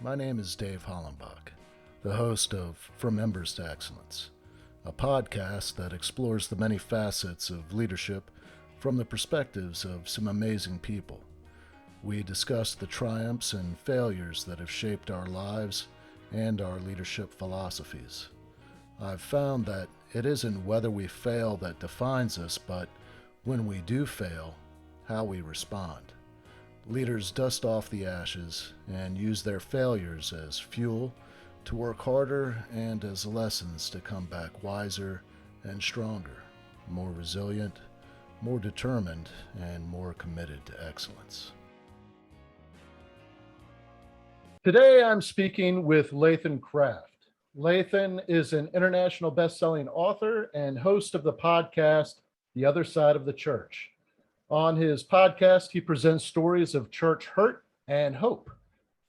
My name is Dave Hollenbach, the host of From Embers to Excellence, a podcast that explores the many facets of leadership from the perspectives of some amazing people. We discuss the triumphs and failures that have shaped our lives and our leadership philosophies. I've found that it isn't whether we fail that defines us, but when we do fail, how we respond. Leaders dust off the ashes and use their failures as fuel to work harder and as lessons to come back wiser and stronger, more resilient, more determined, and more committed to excellence. Today I'm speaking with Lathan Kraft. Lathan is an international best-selling author and host of the podcast, The Other Side of the Church. On his podcast, he presents stories of church hurt and hope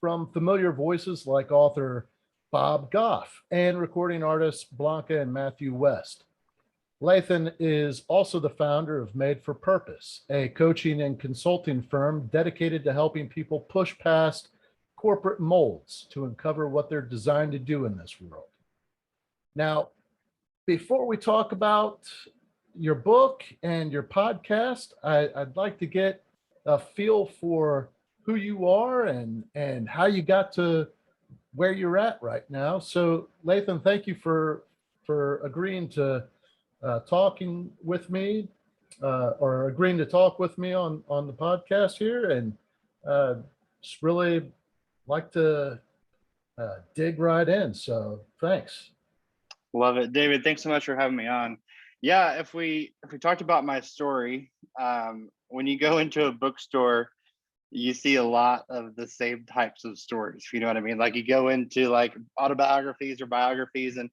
from familiar voices like author Bob Goff and recording artists Blanca and Matthew West. Lathan is also the founder of Made for Purpose, a coaching and consulting firm dedicated to helping people push past corporate molds to uncover what they're designed to do in this world. Now, before we talk about your book and your podcast, I'd like to get a feel for who you are and how you got to where you're at right now. So Lathan, thank you for agreeing to talking with me or agreeing to talk with me on the podcast here, and just really like to dig right in. So thanks. Love it, David. Thanks so much for having me on. Yeah, if we talked about my story, when you go into a bookstore, you see a lot of the same types of stories. You know what I mean? Like you go into like autobiographies or biographies, and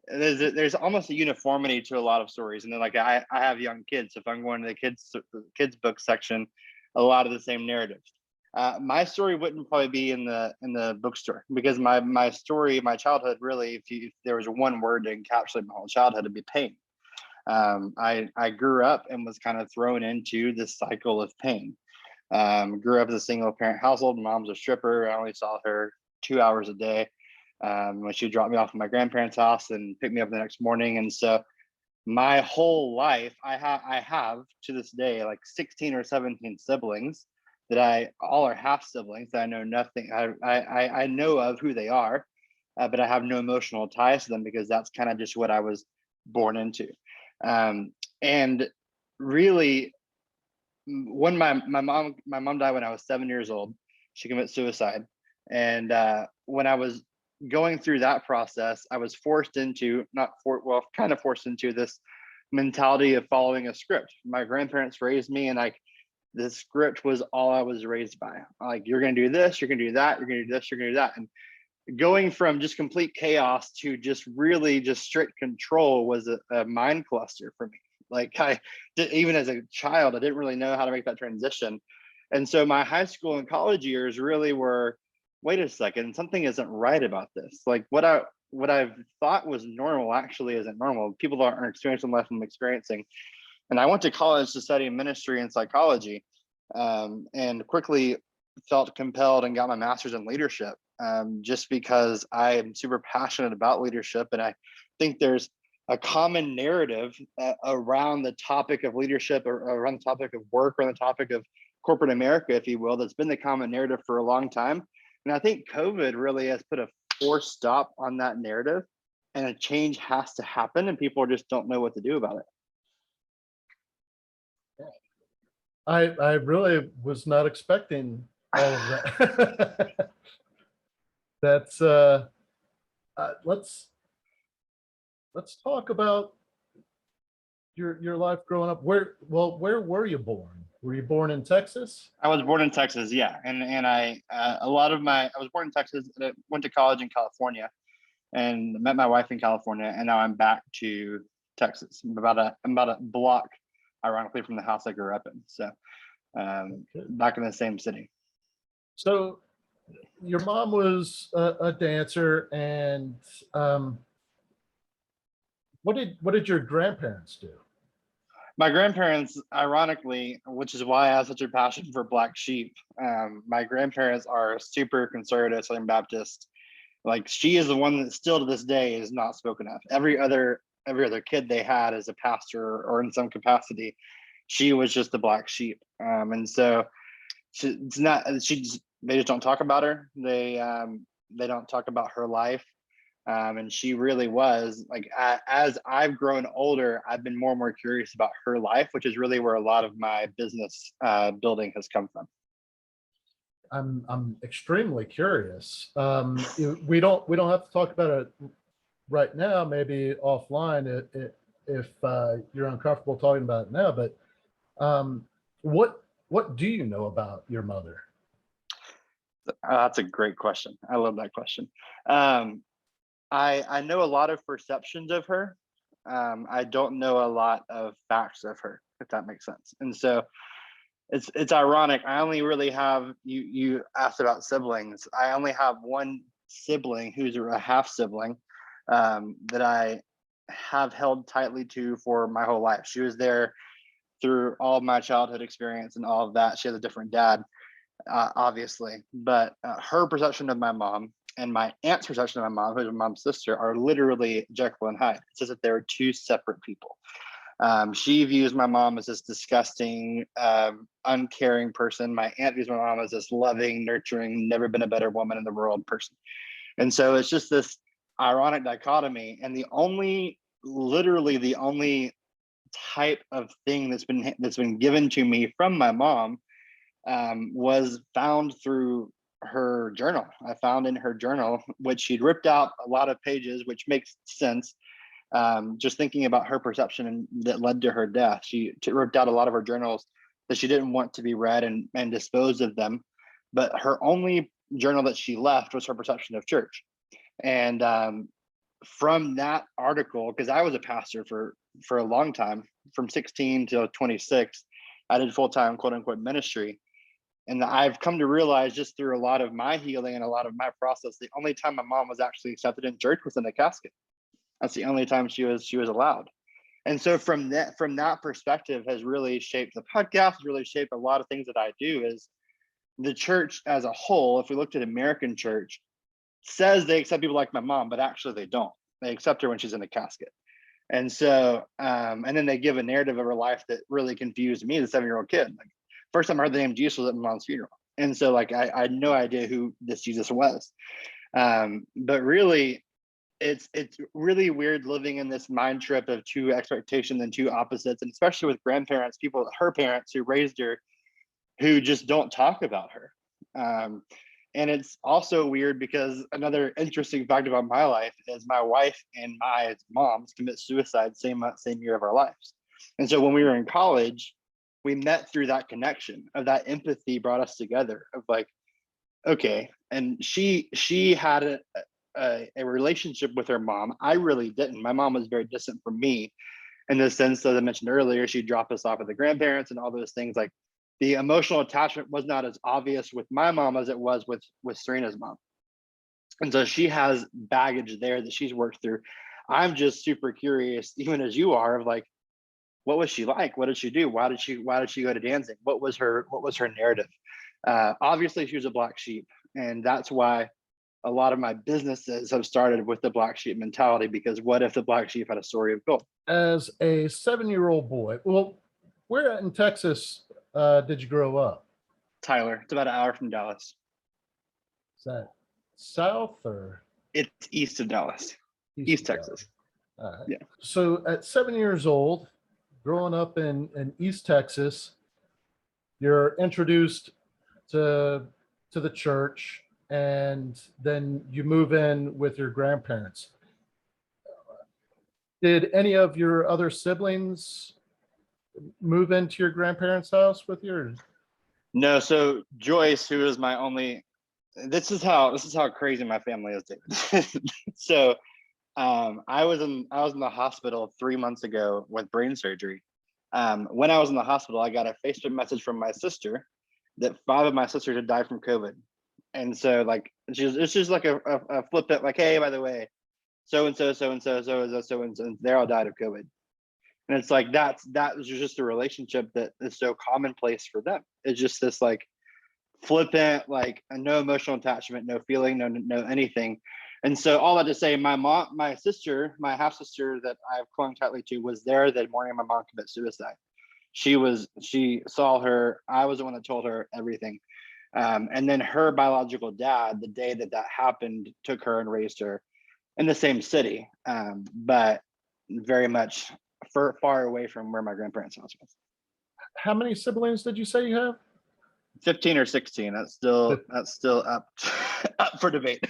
there's almost a uniformity to a lot of stories. And then like I have young kids, so if I'm going to the kids book section, a lot of the same narratives. My story wouldn't probably be in the bookstore, because my story, my childhood, really, if there was one word to encapsulate my whole childhood, it'd be pain. I grew up and was kind of thrown into this cycle of pain. Grew up as a single parent household. My mom's a stripper. I only saw her 2 hours a day when she dropped me off at my grandparents' house and picked me up the next morning. And so my whole life, I have to this day like 16 or 17 siblings that all are half siblings that I know nothing. I know of who they are, but I have no emotional ties to them because that's kind of just what I was born into. And really, when my mom died when I was 7 years old. She committed suicide, and when I was going through that process, I was kind of forced into this mentality of following a script. My grandparents raised me, and like the script was all I was raised by. Like, you're gonna do this, you're gonna do that, you're gonna do this, you're gonna do that, and going from just complete chaos to just really just strict control was a mind cluster for me. Like even as a child, I didn't really know how to make that transition. And so my high school and college years really were, wait a second, something isn't right about this. Like what I've thought was normal actually isn't normal. People aren't experiencing life I'm experiencing. And I went to college to study ministry and psychology, and quickly felt compelled and got my master's in leadership, just because I am super passionate about leadership. And I think there's a common narrative around the topic of leadership, or around the topic of work, or on the topic of corporate America, if you will, that's been the common narrative for a long time. And I think COVID really has put a forced stop on that narrative, and a change has to happen, and people just don't know what to do about it. I really was not expecting all of that. That's let's talk about your life growing up. Where were you born? Were you born in Texas? I was born in Texas, yeah, and I was born in Texas. Went to college in California, and met my wife in California, and now I'm back to Texas. I'm about a block, ironically, from the house I grew up in. So back in the same city. So your mom was a dancer, and what did your grandparents do? My grandparents, ironically, which is why I have such a passion for black sheep. My grandparents are super conservative Southern Baptist. Like she is the one that still to this day is not spoken of. Every other kid they had as a pastor or in some capacity, she was just the black sheep. And so it's not they just don't talk about her. They don't talk about her life. And she really was like, as I've grown older, I've been more and more curious about her life, which is really where a lot of my business building has come from. I'm extremely curious. We don't have to talk about it right now. Maybe offline if you're uncomfortable talking about it now. But what do you know about your mother? That's a great question. I love that question. I know a lot of perceptions of her. I don't know a lot of facts of her, if that makes sense. And so it's ironic. I only really have you asked about siblings. I only have one sibling who's a half sibling that I have held tightly to for my whole life. She was there through all of my childhood experience and all of that. She has a different dad, obviously, but her perception of my mom and my aunt's perception of my mom, who's my mom's sister, are literally Jekyll and Hyde. It's just that they were two separate people. She views my mom as this disgusting, uncaring person. My aunt views my mom as this loving, nurturing, never been a better woman in the world person. And so it's just this ironic dichotomy. And literally the only type of thing that's been given to me from my mom was found through her journal. I found in her journal, which she'd ripped out a lot of pages, which makes sense. Just thinking about her perception and that led to her death. She ripped out a lot of her journals that she didn't want to be read and disposed of them. But her only journal that she left was her perception of church. And from that article, because I was a pastor for a long time, from 16 to 26, I did full-time quote unquote ministry. And I've come to realize just through a lot of my healing and a lot of my process, the only time my mom was actually accepted in church was in a casket. That's the only time she was allowed. And so from that perspective has really shaped the podcast, really shaped a lot of things that I do. Is the church as a whole, if we looked at American church, says they accept people like my mom, but actually they don't. They accept her when she's in a casket. And so, and then they give a narrative of her life that really confused me, the 7-year-old kid. Like, first time I heard the name Jesus was at my mom's funeral. And so like, I had no idea who this Jesus was. But really, it's really weird living in this mind trip of two expectations and two opposites, and especially with grandparents, people, her parents who raised her, who just don't talk about her. And it's also weird because another interesting fact about my life is my wife and my moms commit suicide same year of our lives. And so when we were in college, we met through that connection of that empathy brought us together of like, okay. And she had a relationship with her mom. I really didn't. My mom was very distant from me in the sense that I mentioned earlier. She'd drop us off at the grandparents and all those things. Like the emotional attachment was not as obvious with my mom as it was with Serena's mom. And so she has baggage there that she's worked through. I'm just super curious, even as you are, of like, what was she like? What did she do? Why did she go to dancing? What was her narrative? Obviously she was a black sheep, and that's why a lot of my businesses have started with the black sheep mentality, because what if the black sheep had a story of gold? As a 7-year-old boy, well, where in Texas did you grow up? Tyler. It's about an hour from Dallas. Is that south or? It's east of Dallas, East Texas. All right. Yeah. So at 7 years old, growing up in East Texas, you're introduced to the church, and then you move in with your grandparents. Did any of your other siblings move into your grandparents' house with you? No, so Joyce, who is my only, this is how crazy my family is, David. So I was in the hospital 3 months ago with brain surgery. When I was in the hospital, I got a Facebook message from my sister that 5 of my sisters had died from COVID. And so like, it's just like a flippant, like, hey, by the way, so and so, they all died of COVID. And it's like that was just a relationship that is so commonplace for them. It's just this like flippant, like no emotional attachment, no feeling, no anything. And so all that to say, my sister, my half sister that I've clung tightly to, was there the morning my mom committed suicide. She saw her. I was the one that told her everything. And then her biological dad, the day that happened, took her and raised her in the same city, but very much far away from where my grandparents' house was. How many siblings did you say you have? 15 or 16. That's still up up for debate.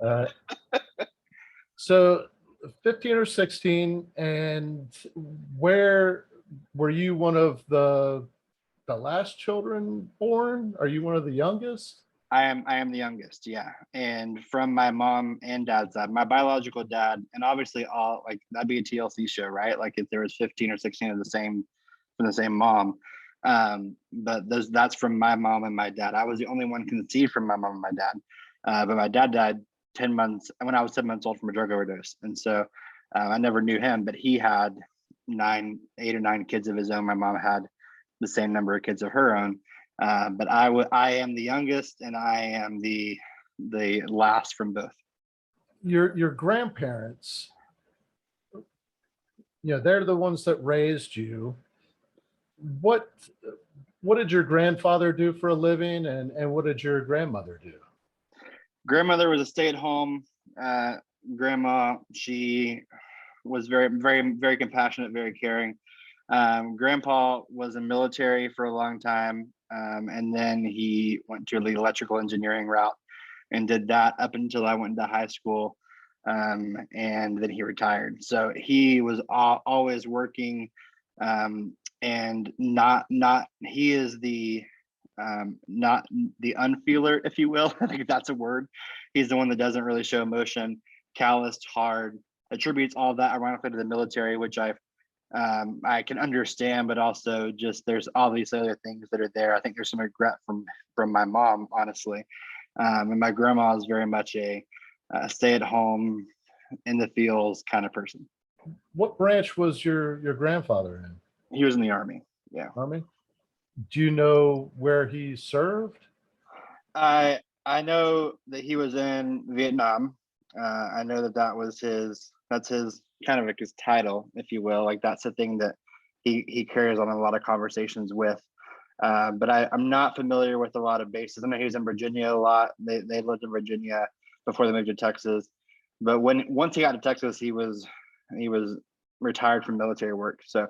Uh, so 15 or 16, and where were you one of the last children born? Are you one of the youngest? I am the youngest, yeah. And from my mom and dad's side, my biological dad, and obviously all like that'd be a TLC show, right? Like if there was 15 or 16 of the same from the same mom. But that's from my mom and my dad. I was the only one conceived from my mom and my dad. But my dad died 10 months when I was 7 months old from a drug overdose. And so I never knew him, but he had 8 or 9 kids of his own. My mom had the same number of kids of her own. But I am the youngest, and I am the last from both. Your grandparents, they're the ones that raised you. What did your grandfather do for a living, and what did your grandmother do? Grandmother was a stay-at-home grandma. She was very, very, very compassionate, very caring. Grandpa was in military for a long time, and then he went to the electrical engineering route and did that up until I went into high school, and then he retired. So he was always working, and not he is the not the unfeeler, if you will. I think that's a word. He's the one that doesn't really show emotion, calloused, hard, attributes all that ironically to the military, which I can understand, but also just there's all these other things that are there. I think there's some regret from my mom, honestly, and my grandma is very much a stay-at-home, in the fields kind of person. What branch was your grandfather in? He was in the Army. Yeah. Army? Do you know where he served? I know that he was in Vietnam. I know that was that's his kind of like his title, if you will. Like that's the thing that he carries on a lot of conversations with. But I'm not familiar with a lot of bases. I know he was in Virginia a lot. They lived in Virginia before they moved to Texas. But once he got to Texas, he was retired from military work. So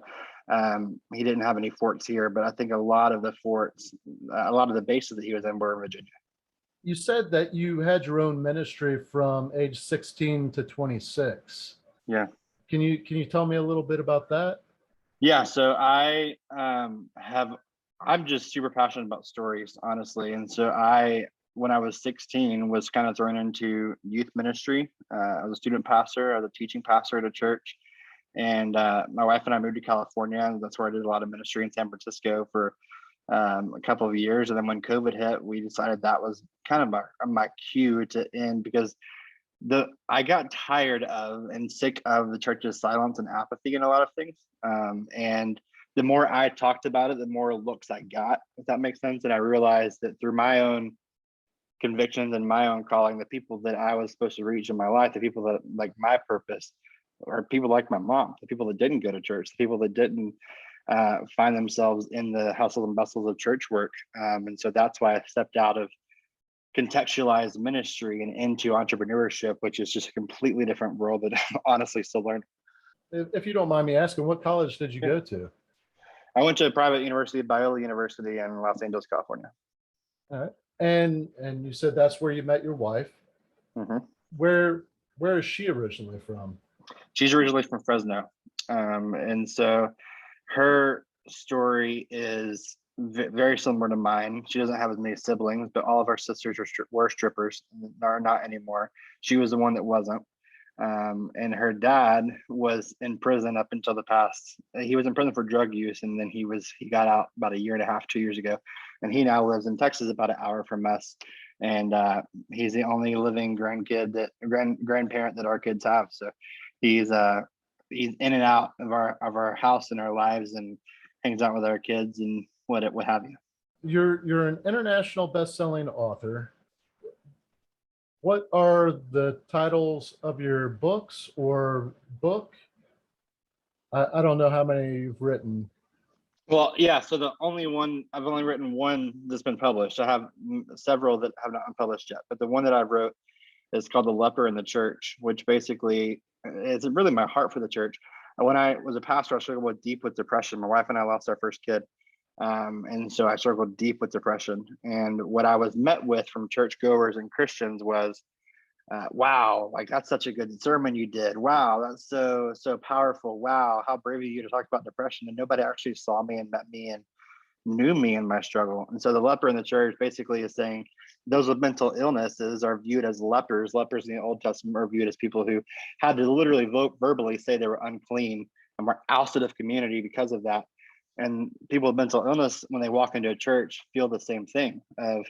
he didn't have any forts here. But I think a lot of the bases that he was in were in Virginia. You said that you had your own ministry from age 16 to 26. Yeah. Can you tell me a little bit about that? Yeah. So I'm just super passionate about stories, honestly. And so when I was 16, was kind of thrown into youth ministry. I was a student pastor, I was a teaching pastor at a church. And my wife and I moved to California, and that's where I did a lot of ministry in San Francisco for a couple of years. And then when COVID hit, we decided that was kind of my cue to end, because I got tired of and sick of the church's silence and apathy in a lot of things. And the more I talked about it, the more looks I got, if that makes sense. And I realized that through my own convictions and my own calling, the people that I was supposed to reach in my life, the people that like my purpose, are people like my mom, the people that didn't go to church, the people that didn't find themselves in the hustle and bustles of church work. And so that's why I stepped out of contextualized ministry and into entrepreneurship, which is just a completely different world that I'm honestly still learning. If you don't mind me asking, what college did you go to? I went to a private university, Biola University in Los Angeles, California. All right. And you said that's where you met your wife. Mm-hmm. Where is she originally from? She's originally from Fresno. And so her story is very similar to mine. She doesn't have as many siblings, but all of our sisters were strippers, are not anymore. She was the one that wasn't. And her dad was in prison up until he was in prison for drug use. And then he got out about 1.5 years, 2 years ago. And he now lives in Texas, about an hour from us. And he's the only living grandparent that our kids have. So he's he's in and out of our house and our lives, and hangs out with our kids and what have you. You're an international best-selling author. What are the titles of your books or book? I don't know how many you've written. Well, yeah. So I've only written one that's been published. I have several that have not been published yet, but the one that I wrote is called The Leper in the Church, which basically is really my heart for the church. When I was a pastor, I struggled deep with depression. My wife and I lost our first kid. And so I struggled deep with depression. And what I was met with from churchgoers and Christians was, wow, like that's such a good sermon you did. Wow, that's so powerful. Wow, how brave of you to talk about depression. And nobody actually saw me and met me and knew me in my struggle. And so the leper in the church basically is saying those with mental illnesses are viewed as lepers. Lepers in the Old Testament are viewed as people who had to literally verbally say they were unclean and were ousted of community because of that. And people with mental illness, when they walk into a church, feel the same thing of,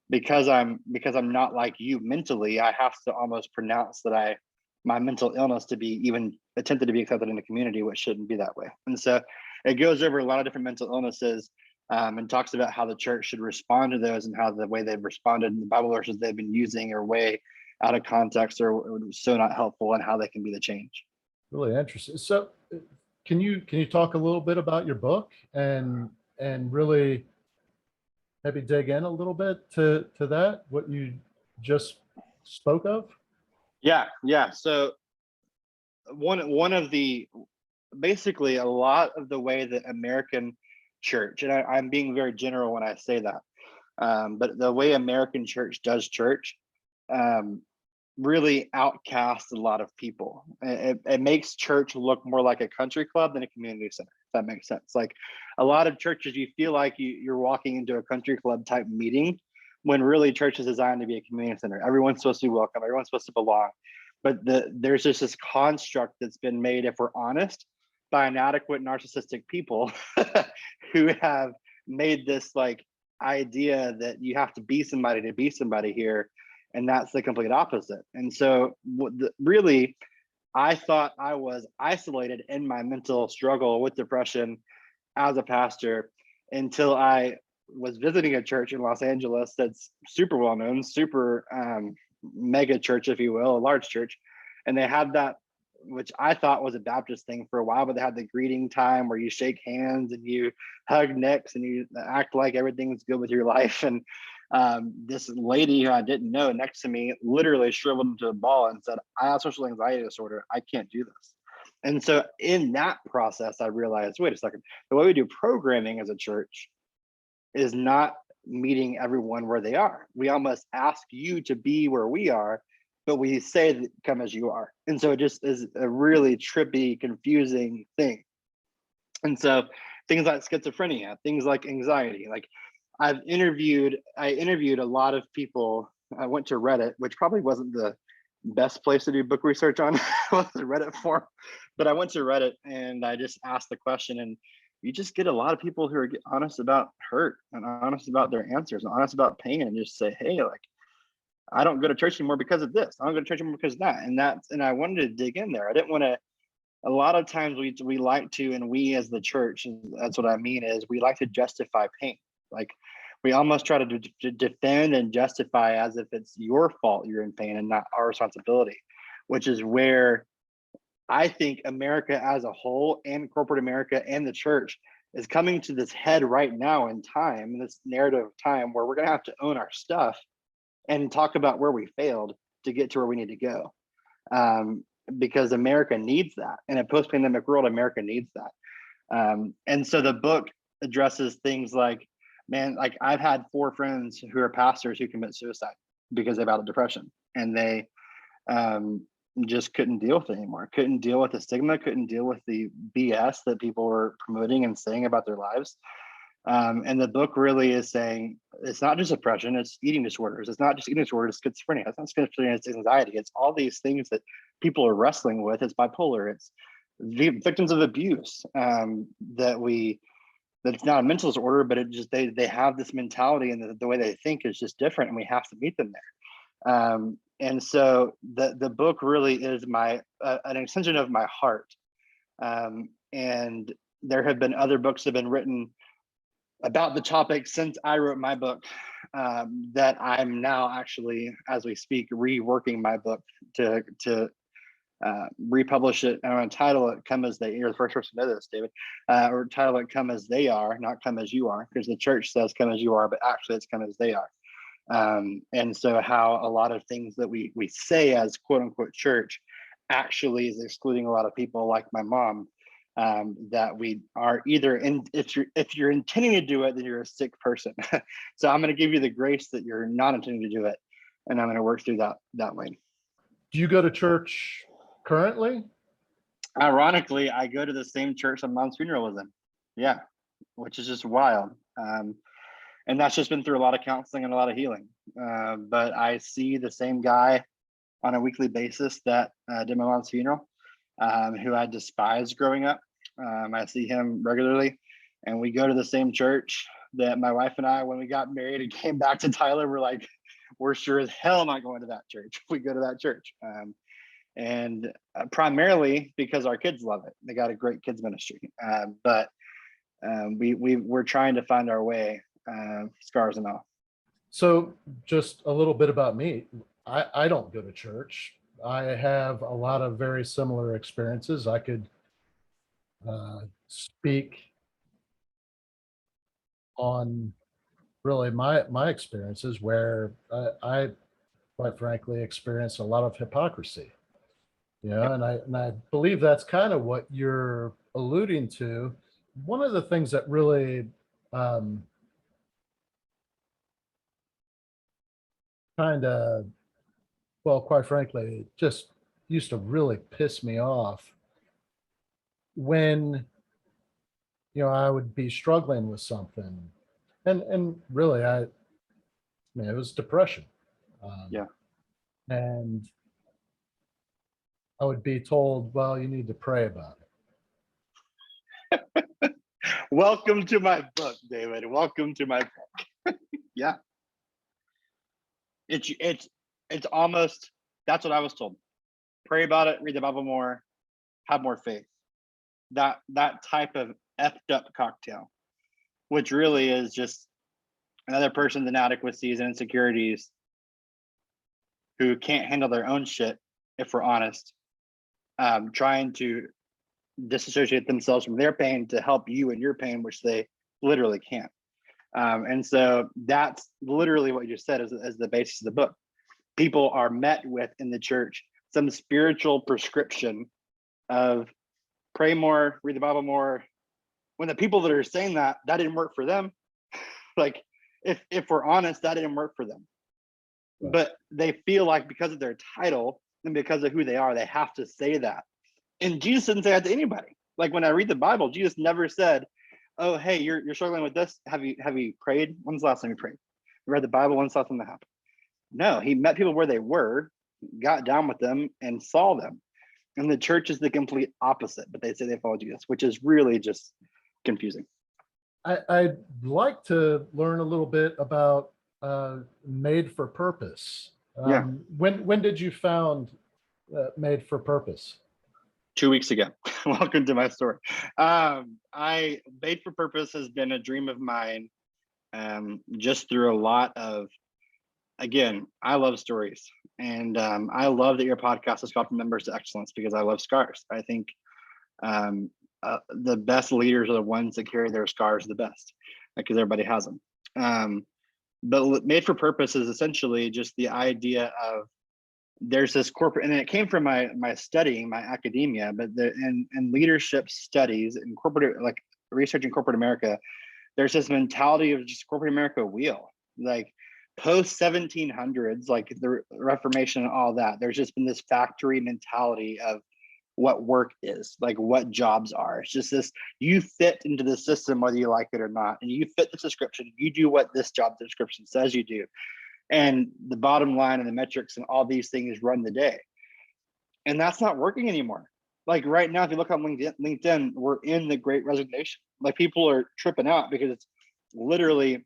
because I'm not like you mentally, I have to almost pronounce that my mental illness to be even attempted to be accepted in the community, which shouldn't be that way. And so it goes over a lot of different mental illnesses, and talks about how the church should respond to those, and how the way they've responded in the Bible verses they've been using are way out of context or so not helpful, and how they can be the change. Really interesting. So can you talk a little bit about your book and really maybe dig in a little bit to that, what you just spoke of? Yeah. So one of the, basically a lot of the way that American church, and I'm being very general when I say that, but the way American church does church really outcasts a lot of people. It makes church look more like a country club than a community center, if that makes sense. Like a lot of churches, you feel like you're walking into a country club type meeting, when really church is designed to be a community center. Everyone's supposed to be welcome, everyone's supposed to belong. But there's just this construct that's been made, if we're honest, by inadequate narcissistic people who have made this like idea that you have to be somebody to be somebody here, and that's the complete opposite. And so really, I thought I was isolated in my mental struggle with depression as a pastor, until I was visiting a church in Los Angeles that's super well known, super mega church, if you will, a large church. And they had that, which I thought was a Baptist thing for a while, but they had the greeting time where you shake hands and you hug necks and you act like everything's good with your life. And this lady who I didn't know next to me literally shriveled into a ball and said, I have social anxiety disorder. I can't do this. And so in that process, I realized, wait a second, the way we do programming as a church is not meeting everyone where they are. We almost ask you to be where we are, but we say that come as you are. And so it just is a really trippy, confusing thing. And so things like schizophrenia, things like anxiety, like I interviewed a lot of people. I went to Reddit, which probably wasn't the best place to do book research on, was the Reddit forum, but I went to Reddit and I just asked the question, and you just get a lot of people who are honest about hurt and honest about their answers and honest about pain, and just say, hey, like, I don't go to church anymore because of this. I don't go to church anymore because of that. And I wanted to dig in there. I didn't want to, a lot of times we like to, and we as the church, and that's what I mean, is we like to justify pain. Like we almost try to defend and justify as if it's your fault you're in pain and not our responsibility, which is where I think America as a whole, and corporate America and the church, is coming to this head right now in time, in this narrative of time, where we're going to have to own our stuff and talk about where we failed to get to where we need to go. Because America needs that. In a post-pandemic world, America needs that. And so the book addresses things like, man, like I've had 4 friends who are pastors who commit suicide because they battled depression, and they just couldn't deal with it anymore. Couldn't deal with the stigma, couldn't deal with the BS that people were promoting and saying about their lives. And the book really is saying it's not just depression, it's eating disorders. It's not just eating disorders, it's schizophrenia. It's not schizophrenia, it's anxiety. It's all these things that people are wrestling with. It's bipolar. It's victims of abuse, that it's not a mental disorder, but it just they have this mentality, and the way they think is just different, and we have to meet them there. And so the book really is an extension of my heart, And there have been other books that have been written about the topic since I wrote my book, that I'm now actually, as we speak, reworking my book to republish it. And I'm going to title it "Come as They." You're the first person to know this, David. Or title it "Come as They Are," not "Come as You Are," because the church says "Come as You Are," but actually it's "Come as They Are." And so, how a lot of things that we say as "quote unquote" church actually is excluding a lot of people, like my mom. That we are either in, if you're intending to do it, then you're a sick person. So I'm going to give you the grace that you're not intending to do it, and I'm going to work through that lane. Do you go to church currently? Ironically, I go to the same church my mom's funeral was in. Yeah, which is just wild. And that's just been through a lot of counseling and a lot of healing. But I see the same guy on a weekly basis that did my mom's funeral, who I despised growing up. I see him regularly, and we go to the same church that my wife and I, when we got married and came back to Tyler, we're sure as hell not going to that church. We go to that church. And primarily because our kids love it. They got a great kids ministry. But we're trying to find our way, scars and all. So just a little bit about me. I don't go to church. I have a lot of very similar experiences. I could speak on really my experiences where I quite frankly experienced a lot of hypocrisy. And I believe that's kind of what you're alluding to. One of the things that really kind of, well, quite frankly, just used to really piss me off when I would be struggling with something, and really, I mean, it was depression. Yeah. And I would be told, well, you need to pray about it. Welcome to my book, David. Welcome to my book. Yeah. It's almost, that's what I was told. Pray about it, read the Bible more, have more faith. That type of effed up cocktail, which really is just another person's inadequacies and insecurities who can't handle their own shit, if we're honest, trying to disassociate themselves from their pain to help you in your pain, which they literally can't. And so that's literally what you just said as the basis of the book. People are met with in the church some spiritual prescription of pray more, read the Bible more, when the people that are saying that didn't work for them. Like, if we're honest, that didn't work for them. Right. But they feel like because of their title and because of who they are, they have to say that. And Jesus didn't say that to anybody. Like, when I read the Bible, Jesus never said, oh, hey, you're struggling with this. Have you prayed? When's the last time you prayed? You read the Bible? When's the last time that happened? No, he met people where they were, got down with them, and saw them. And the church is the complete opposite, but they say they follow Jesus, which is really just confusing. I'd like to learn a little bit about Made for Purpose. Yeah. When did you found Made for Purpose? 2 weeks ago. Welcome to my story. Made for Purpose has been a dream of mine, just through a lot of, again, I love stories. And I love that your podcast is called From Members to Excellence, because I love scars. I think the best leaders are the ones that carry their scars the best, because everybody has them. But Made for Purpose is essentially just the idea of, there's this corporate, and it came from my studying, my academia, but in leadership studies and corporate, like research in corporate America, there's this mentality of just corporate America wheel, like post 1700s, like the Reformation and all that. There's just been this factory mentality of what work is, like what jobs are. It's just this, you fit into the system whether you like it or not, and you fit the description. You do what this job description says you do. And the bottom line and the metrics and all these things run the day. And that's not working anymore. Like right now, if you look on LinkedIn, we're in the Great Resignation. Like, people are tripping out because it's literally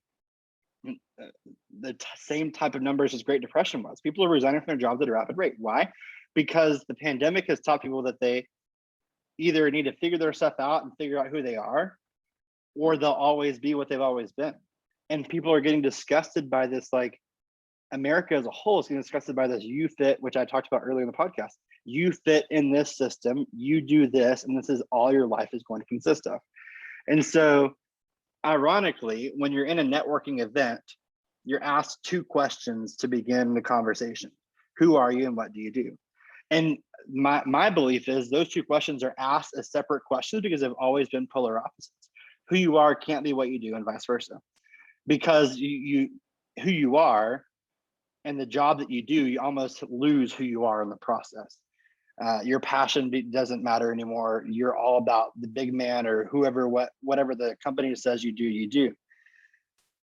the same type of numbers as Great Depression was. People are resigning from their jobs at a rapid rate. Why? Because the pandemic has taught people that they either need to figure their stuff out and figure out who they are, or they'll always be what they've always been. And people are getting disgusted by this, like America as a whole is getting disgusted by this you fit, which I talked about earlier in the podcast. You fit in this system, you do this, and this is all your life is going to consist of. And so ironically, when you're in a networking event, you're asked two questions to begin the conversation. Who are you and what do you do? And my belief is those two questions are asked as separate questions because they've always been polar opposites. Who you are can't be what you do and vice versa. Because you who you are and the job that you do, you almost lose who you are in the process. Your passion doesn't matter anymore. You're all about the big man or whoever, whatever the company says you do, you do.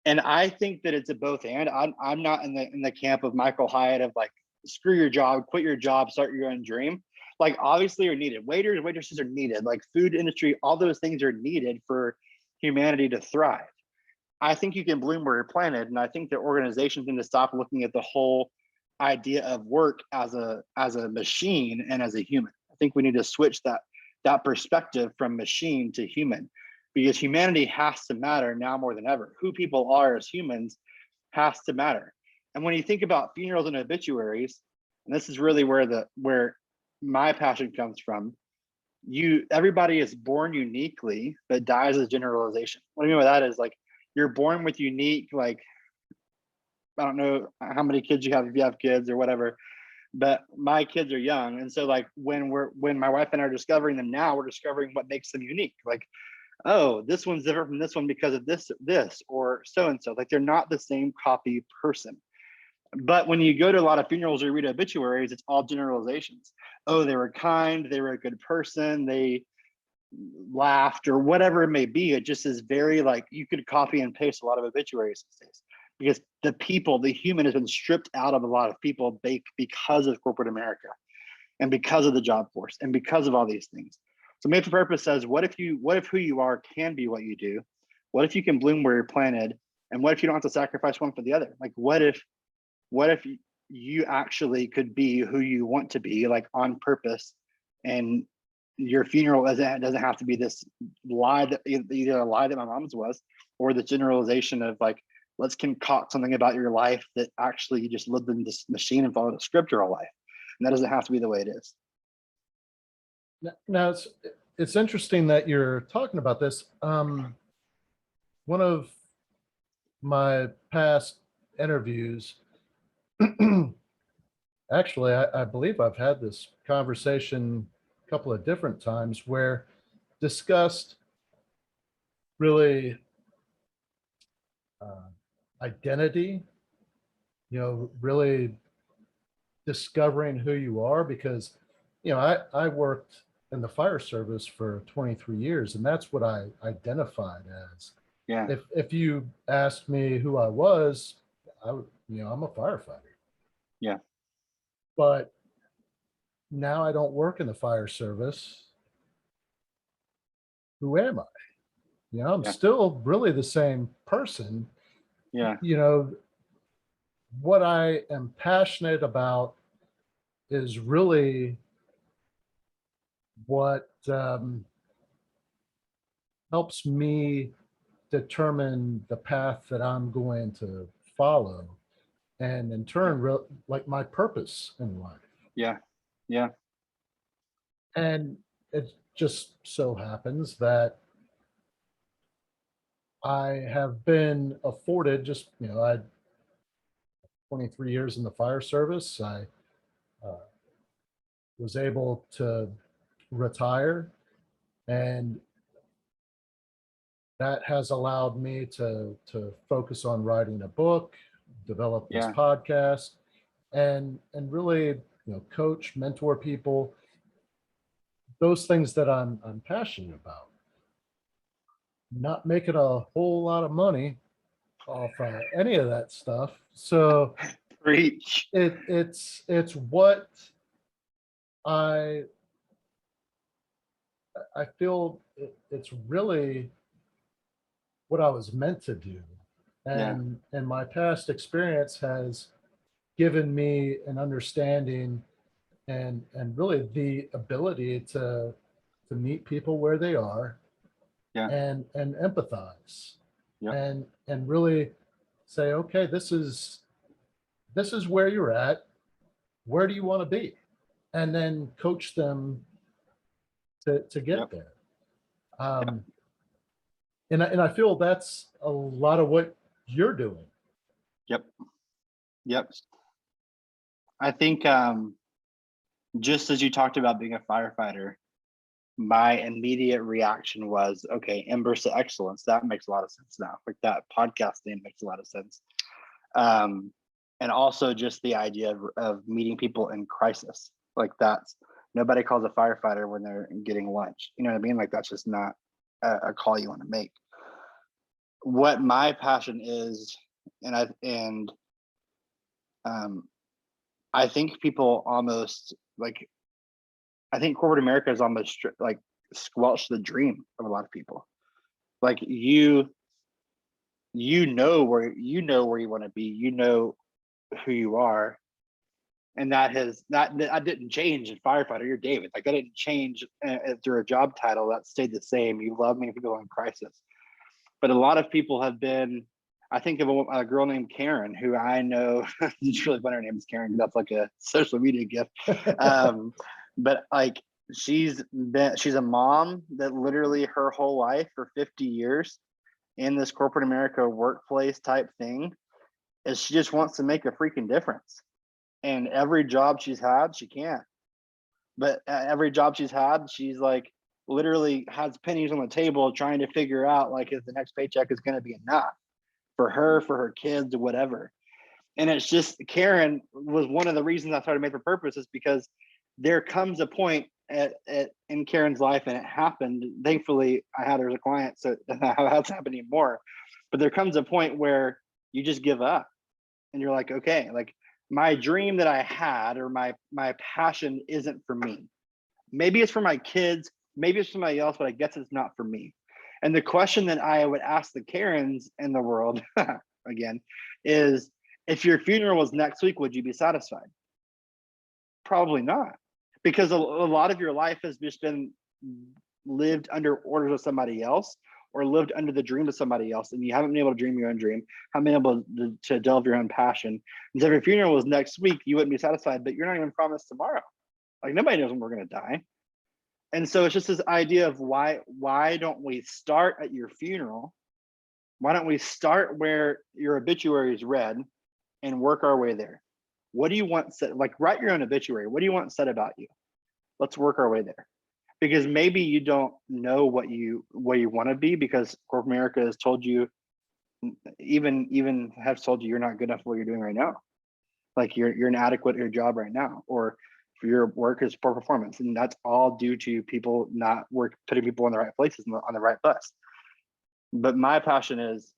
And I think that it's a both and. I'm not in the camp of Michael Hyatt of like, screw your job, quit your job, start your own dream. Like obviously are needed. Waiters, waitresses are needed. Like food industry, all those things are needed for humanity to thrive. I think you can bloom where you're planted. And I think that organizations need to stop looking at the whole idea of work as a machine and as a human. I think we need to switch that perspective from machine to human, because humanity has to matter now more than ever. Who people are as humans has to matter. And when you think about funerals and obituaries, and this is really where my passion comes from, everybody is born uniquely but dies as a generalization. What I mean by that is like you're born with unique, like I don't know how many kids you have, if you have kids or whatever, but my kids are young. And so like when my wife and I are discovering them now, we're discovering what makes them unique. Like, oh, this one's different from this one because of this, or so-and-so. Like they're not the same copy person. But when you go to a lot of funerals or read obituaries, it's all generalizations. Oh, they were kind, they were a good person, they laughed, or whatever it may be. It just is very like, you could copy and paste a lot of obituaries these days, because the human has been stripped out of a lot of people because of corporate America and because of the job force and because of all these things. So Made for Purpose says, what if who you are can be what you do? What if you can bloom where you're planted? And what if you don't have to sacrifice one for the other? Like, what if you actually could be who you want to be, like on purpose, and your funeral doesn't have to be this lie, that either a lie that my mom's was, or the generalization of like, let's concoct something about your life that actually you just lived in this machine and followed a script your whole life. And that doesn't have to be the way it is. Now it's interesting that you're talking about this. One of my past interviews, actually, I believe I've had this conversation a couple of different times, where discussed really identity, really discovering who you are, because I worked in the fire service for 23 years, and that's what I identified as. Yeah. If you asked me who I was, I'm a firefighter. Yeah. But now I don't work in the fire service. Who am I? I'm still really the same person. Yeah. What I am passionate about is really what helps me determine the path that I'm going to follow, and in turn, like my purpose in life. Yeah. Yeah. And it just so happens that I have been afforded I had 23 years in the fire service. I was able to retire, and that has allowed me to focus on writing a book, develop this podcast, and really coach, mentor people, those things that I'm passionate about. Not making a whole lot of money off any of that stuff, so Preach. it's what I feel it's really what I was meant to do, and my past experience has given me an understanding and really the ability to meet people where they are, Yeah. and empathize, Yep. and really say, okay, this is where you're at. Where do you want to be? And then coach them to get Yep. there. Yep. And I feel that's a lot of what you're doing. Yep. Yep. I think just as you talked about being a firefighter, my immediate reaction was, okay, embers to excellence. That makes a lot of sense now. Like that podcast name makes a lot of sense. And also just the idea of meeting people in crisis. Like that's, nobody calls a firefighter when they're getting lunch. You know what I mean? Like that's just not a call you want to make. What my passion is, and I think people almost like, I think corporate America is almost like squelched the dream of a lot of people. Like you know where you want to be, you know who you are, and that didn't change in firefighter. You're David. Like that didn't change through a job title. That stayed the same. You love meeting people in crisis. But a lot of people have been. I think of a girl named Karen, who I know. It's really funny. Her name is Karen. That's like a social media gift. But like she's a mom that literally her whole life for 50 years in this corporate America workplace type thing is she just wants to make a freaking difference. And every job she's had, she can't. But every job she's had, she's like literally has pennies on the table trying to figure out like if the next paycheck is going to be enough for her, for her kids, or whatever. And it's just Karen was one of the reasons I started Made for Purpose, is because there comes a point in Karen's life, and it happened. Thankfully, I had her as a client, so that's happening more. But there comes a point where you just give up, and you're like, okay, like my dream that I had, or my passion isn't for me. Maybe it's for my kids, maybe it's for somebody else, but I guess it's not for me. And the question that I would ask the Karens in the world again is, if your funeral was next week, would you be satisfied? Probably not, because a lot of your life has just been lived under orders of somebody else, or lived under the dream of somebody else, and you haven't been able to dream your own dream, haven't been able to delve your own passion. And so if your funeral was next week, you wouldn't be satisfied, but you're not even promised tomorrow. Like nobody knows when we're going to die. And so it's just this idea of why don't we start at your funeral? Why don't we start where your obituary is read and work our way there? What do you want said? Like write your own obituary. What do you want said about you? Let's work our way there. Because maybe you don't know what you want to be, because corporate America has told you, even has told you you're not good enough for what you're doing right now. Like you're inadequate at your job right now, or for your work is poor performance, and that's all due to people not putting people in the right places on the right bus. But my passion is,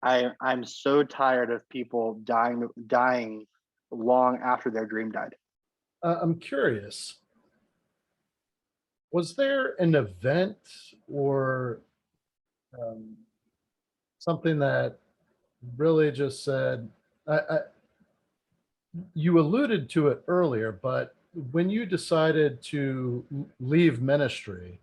I'm so tired of people dying long after their dream died. I'm curious, was there an event or something that really just said, you alluded to it earlier, but when you decided to leave ministry,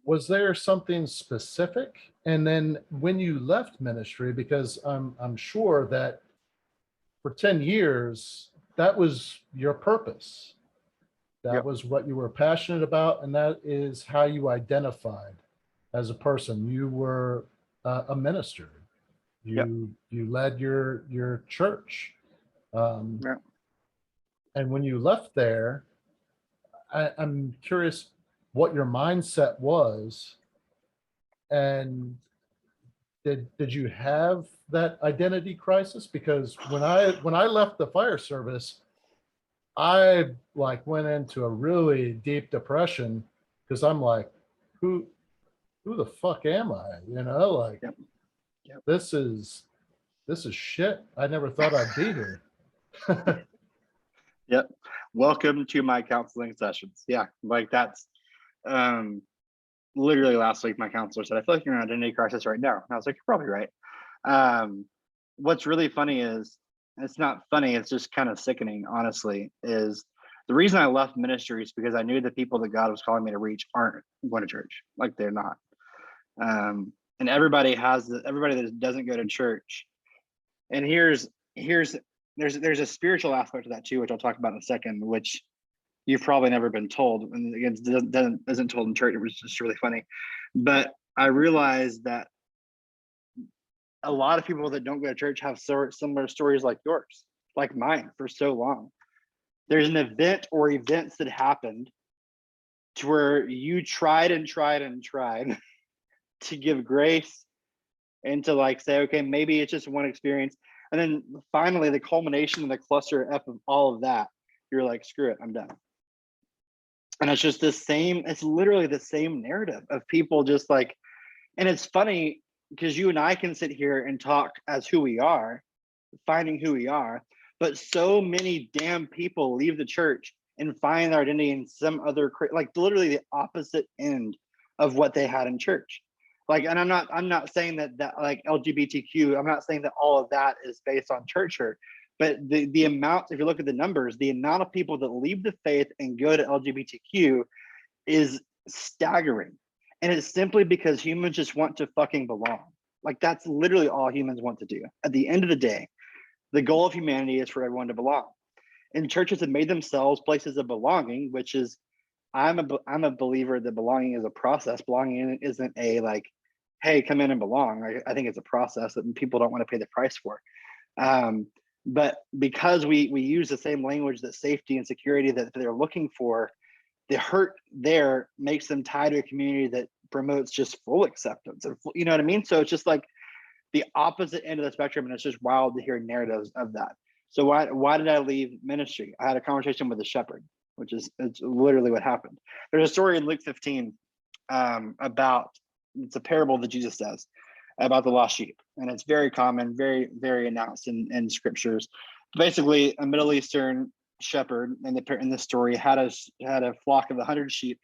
was there something specific? And then when you left ministry, because I'm sure that for 10 years, that was your purpose. That Yep. was what you were passionate about, and that is how you identified as a person. You were a minister. Yep. You led your church, Yep. and when you left there, I'm curious what your mindset was, and did you have that identity crisis? Because when I left the fire service, I like went into a really deep depression, because I'm like, who the fuck am I? You know, like Yep. Yep. this is shit. I never thought I'd be here. Yep. Welcome to my counseling sessions. Yeah, like that's literally last week my counselor said, I feel like you're in an identity crisis right now. And I was like, you're probably right. What's really funny is, it's not funny, it's just kind of sickening, honestly, is The reason I left ministry is because I knew the people that God was calling me to reach aren't going to church. Like, they're not. And everybody that doesn't go to church. And there's a spiritual aspect to that too, which I'll talk about in a second, which you've probably never been told. And again, isn't told in church. It was just really funny. But I realized that a lot of people that don't go to church have similar stories like yours, like mine, for so long. There's an event or events that happened to where you tried and tried and tried to give grace and to like say, okay, maybe it's just one experience. And then finally, the culmination and the cluster F of all of that, you're like, screw it, I'm done. And it's just it's literally the same narrative of people just like, and it's funny because you and I can sit here and talk as who we are, finding who we are, but so many damn people leave the church and find their identity in some other, like literally the opposite end of what they had in church. Like, and I'm not saying that like LGBTQ, I'm not saying that all of that is based on church hurt, but the amount, if you look at the numbers, the amount of people that leave the faith and go to LGBTQ is staggering. And it's simply because humans just want to fucking belong. Like, that's literally all humans want to do. At the end of the day, the goal of humanity is for everyone to belong. And churches have made themselves places of belonging, which is, I'm a believer that belonging is a process. Belonging isn't a like, hey, come in and belong. I think it's a process that people don't want to pay the price for. But because we use the same language, that safety and security that they're looking for, the hurt there makes them tied to a community that promotes just full acceptance. You know what I mean? So it's just like the opposite end of the spectrum, and it's just wild to hear narratives of that. So why did I leave ministry? I had a conversation with a shepherd, which is, it's literally what happened. There's a story in Luke 15 about, it's a parable that Jesus says about the lost sheep, and it's very common, very, very announced in scriptures. Basically, a Middle Eastern shepherd in the story had a flock of 100 sheep,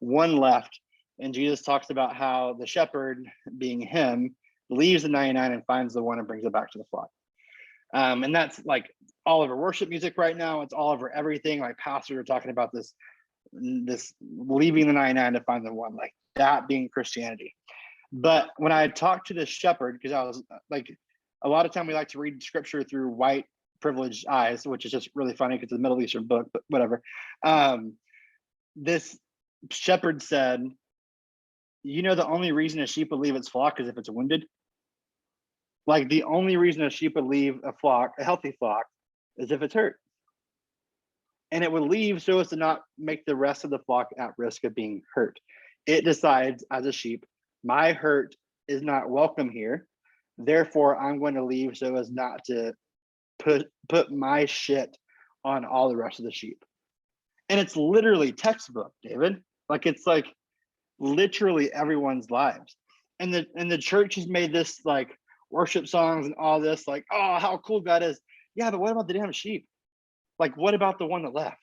one left, and Jesus talks about how the shepherd, being him, leaves the 99 and finds the one and brings it back to the flock. And that's like all over worship music right now. It's all over everything. Like, pastors are talking about this leaving the 99 to find the one, like that being Christianity. But when I talked to this shepherd, because I was like, a lot of time we like to read scripture through white privileged eyes, which is just really funny because it's a Middle Eastern book, but whatever. This shepherd said, you know, the only reason a sheep would leave its flock is if it's wounded. Like, the only reason a sheep would leave a flock, a healthy flock, is if it's hurt. And it would leave so as to not make the rest of the flock at risk of being hurt. It decides as a sheep, my hurt is not welcome here. Therefore, I'm going to leave so as not to put my shit on all the rest of the sheep. And it's literally textbook, David. Like, it's like literally everyone's lives. And the church has made this like worship songs and all this, like, oh, how cool God is. Yeah, but what about the damn sheep? Like, what about the one that left?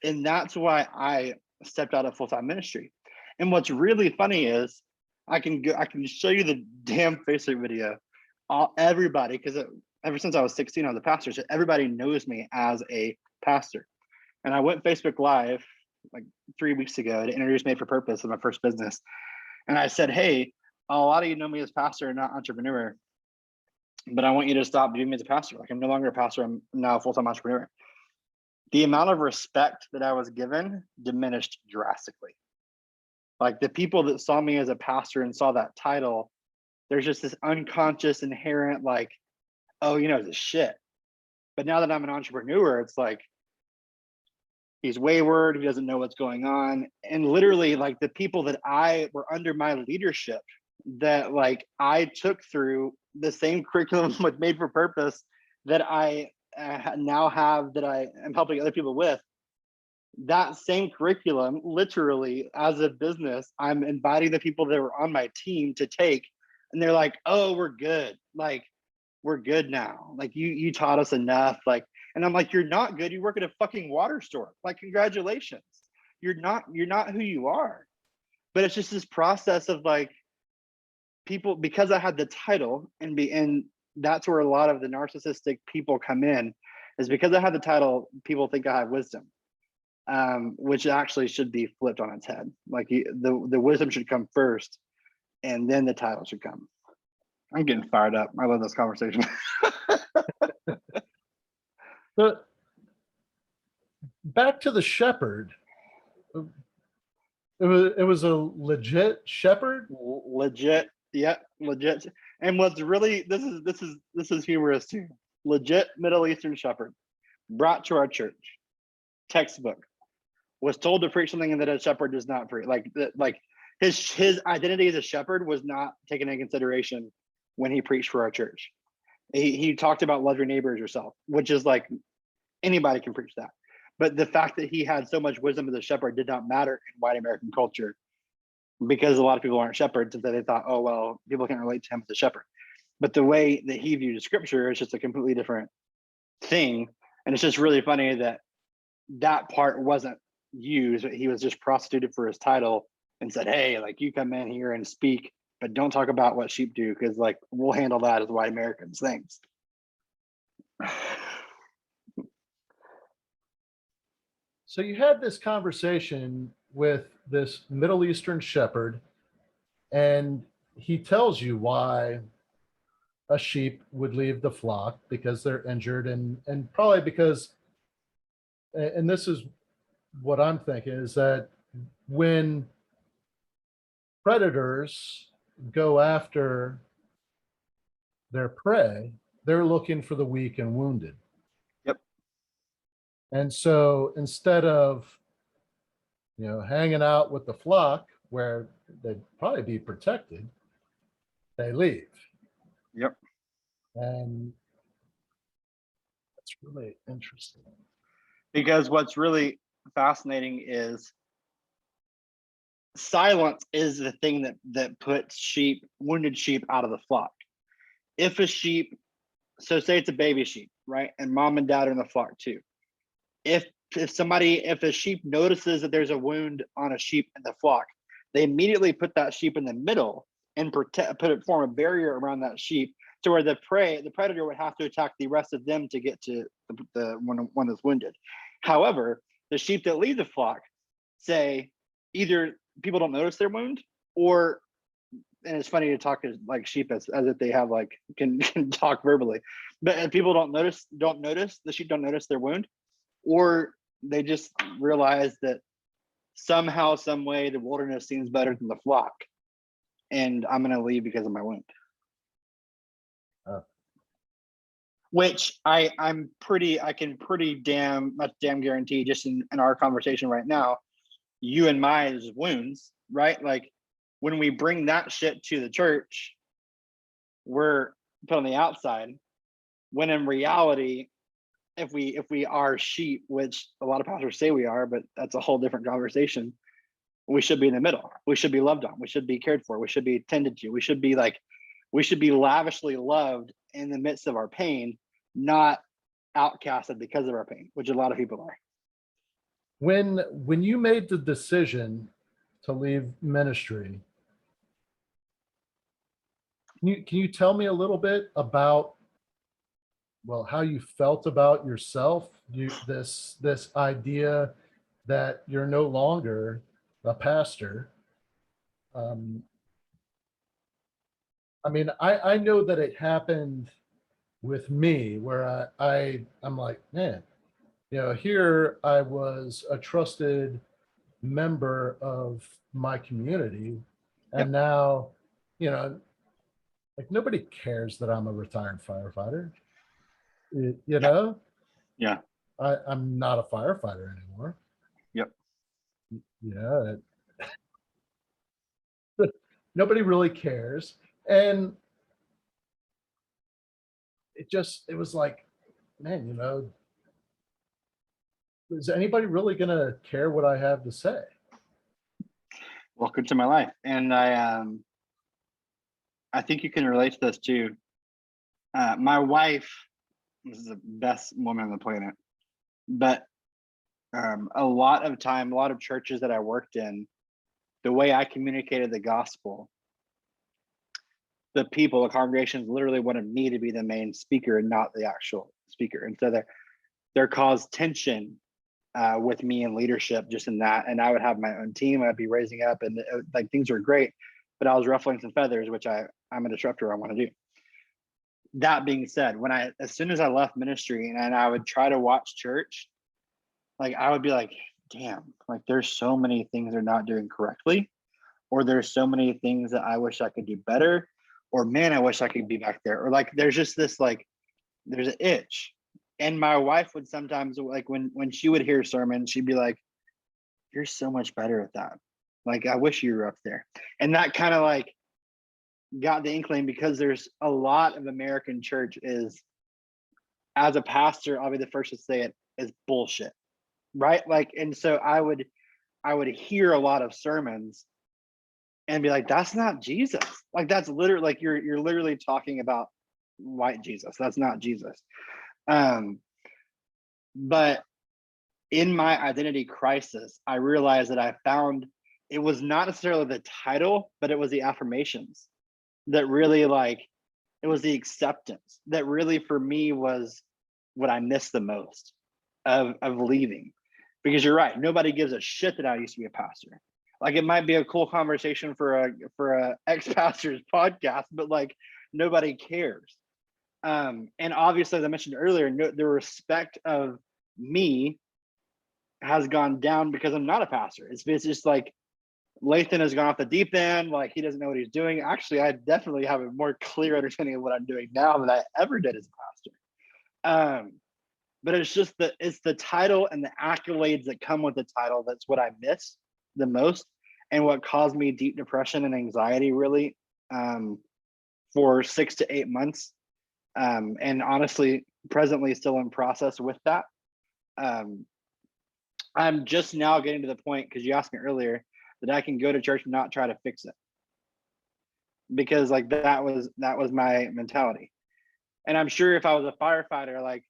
And that's why I stepped out of full-time ministry. And what's really funny is I can show you the damn Facebook video. Everybody, because ever since I was 16, I was a pastor, so everybody knows me as a pastor. And I went Facebook Live like 3 weeks ago to introduce Made for Purpose in my first business. And I said, hey, a lot of you know me as pastor and not entrepreneur, but I want you to stop viewing me as a pastor. Like, I'm no longer a pastor, I'm now a full-time entrepreneur. The amount of respect that I was given diminished drastically. Like, the people that saw me as a pastor and saw that title, there's just this unconscious, inherent, like, oh, you know, this shit. But now that I'm an entrepreneur, it's like, he's wayward, he doesn't know what's going on. And literally, like, the people that were under my leadership, that like I took through the same curriculum with Made for Purpose that I now have, that I am helping other people with, that same curriculum, literally as a business, I'm inviting the people that were on my team to take, and they're like, oh, we're good. Like, we're good now. Like, you taught us enough. Like, and I'm like, you're not good. You work at a fucking water store. Like, congratulations. You're not who you are. But it's just this process of like, people, because I had the title, and that's where a lot of the narcissistic people come in, is because I had the title, people think I have wisdom. which actually should be flipped on its head. Like the wisdom should come first, and then the title should come. I'm getting fired up. I love this conversation. But back to the shepherd. It was a legit shepherd. Legit, yeah, legit. And what's really this is humorous too. Legit Middle Eastern shepherd brought to our church, textbook, was told to preach something that a shepherd does not preach. Like his identity as a shepherd was not taken into consideration when he preached for our church. He talked about love your neighbor as yourself, which is like anybody can preach that. But the fact that he had so much wisdom as a shepherd did not matter in white American culture, because a lot of people aren't shepherds, and so they thought, oh well, people can't relate to him as a shepherd. But the way that he viewed scripture is just a completely different thing. And it's just really funny that that part wasn't used. He was just prostituted for his title and said, hey, like, you come in here and speak, but don't talk about what sheep do, because like we'll handle that as white Americans. Thanks. So you had this conversation with this Middle Eastern shepherd, and he tells you why a sheep would leave the flock, because they're injured, and probably because, and this is what I'm thinking, is that when predators go after their prey, they're looking for the weak and wounded. Yep. And so instead of, hanging out with the flock where they'd probably be protected, they leave. Yep. And that's really interesting. Because what's really fascinating is silence is the thing that puts wounded sheep out of the flock. If a sheep, so say it's a baby sheep, right? And mom and dad are in the flock too. If a sheep notices that there's a wound on a sheep in the flock, they immediately put that sheep in the middle and form a barrier around that sheep, to where the predator would have to attack the rest of them to get to the one that's wounded. However, the sheep that leave the flock, say, either people don't notice their wound, or, and it's funny to talk like sheep as if they have like can talk verbally, but if people don't notice the sheep don't notice their wound, or they just realize that somehow, some way, the wilderness seems better than the flock, and I'm going to leave because of my wound. Which I can pretty damn guarantee, just in our conversation right now, you and my wounds, right? Like, when we bring that shit to the church, we're put on the outside, when in reality, if we are sheep, which a lot of pastors say we are, but that's a whole different conversation, we should be in the middle. We should be loved on. We should be cared for. We should be tended to. We should be lavishly loved in the midst of our pain, not outcasted because of our pain, which a lot of people are. When you made the decision to leave ministry, can you tell me a little bit about, well, how you felt about yourself, this idea that you're no longer a pastor? I mean, I know that it happened with me, where I'm like, man, here I was a trusted member of my community, and now, like, nobody cares that I'm a retired firefighter. Yeah. I'm not a firefighter anymore. Yep. Yeah. Nobody really cares. And it was like, man, is anybody really going to care what I have to say? Welcome to my life. And I think you can relate to this too. My wife is the best woman on the planet, but a lot of churches that I worked in, the way I communicated the gospel, the congregations literally wanted me to be the main speaker and not the actual speaker. And so there caused tension with me in leadership, just in that. And I would have my own team. I'd be raising up, and like things were great, but I was ruffling some feathers, which I'm a disruptor. I want to do. That being said, as soon as I left ministry and I would try to watch church, like I would be like, damn, like there's so many things they're not doing correctly, or there's so many things that I wish I could do better, or man, I wish I could be back there, or like there's just this like there's an itch. And my wife would sometimes, like when she would hear sermons, she'd be like, you're so much better at that. Like I wish you were up there. And that kind of like got the inkling, because there's a lot of American church is, as a pastor, I'll be the first to say it, is bullshit. Right? Like, and so I would hear a lot of sermons and be like, that's not Jesus. Like that's literally like you're literally talking about white Jesus. That's not Jesus. But in my identity crisis, I realized that I found it was not necessarily the title, but it was the affirmations that really, like, it was the acceptance that really for me was what I missed the most of leaving. Because you're right, nobody gives a shit that I used to be a pastor. Like it might be a cool conversation for a ex-pastor's podcast, but like nobody cares. And obviously, as I mentioned earlier, the respect of me has gone down because I'm not a pastor. It's just like Lathan has gone off the deep end. Like he doesn't know what he's doing. Actually, I definitely have a more clear understanding of what I'm doing now than I ever did as a pastor. But it's just it's the title and the accolades that come with the title that's what I miss the most, and what caused me deep depression and anxiety really for 6 to 8 months. And honestly, presently still in process with that. I'm just now getting to the point, because you asked me earlier, that I can go to church and not try to fix it, because like that was my mentality. And I'm sure if I was a firefighter, like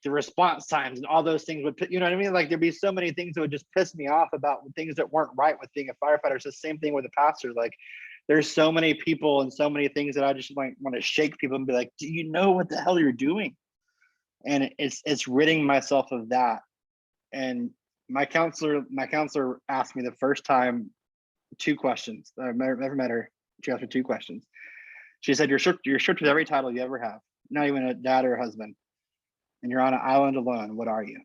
the response times and all those things would, you know what I mean? Like there'd be so many things that would just piss me off about things that weren't right with being a firefighter. It's the same thing with a pastor. Like there's so many people and so many things that I just like want to shake people and be like, do you know what the hell you're doing? And it's ridding myself of that. And my counselor asked me the first time 2 questions. I've never met her. She asked me 2 questions. She said, you're stripped with every title you ever have, not even a dad or a husband, and you're on an island alone. What are you?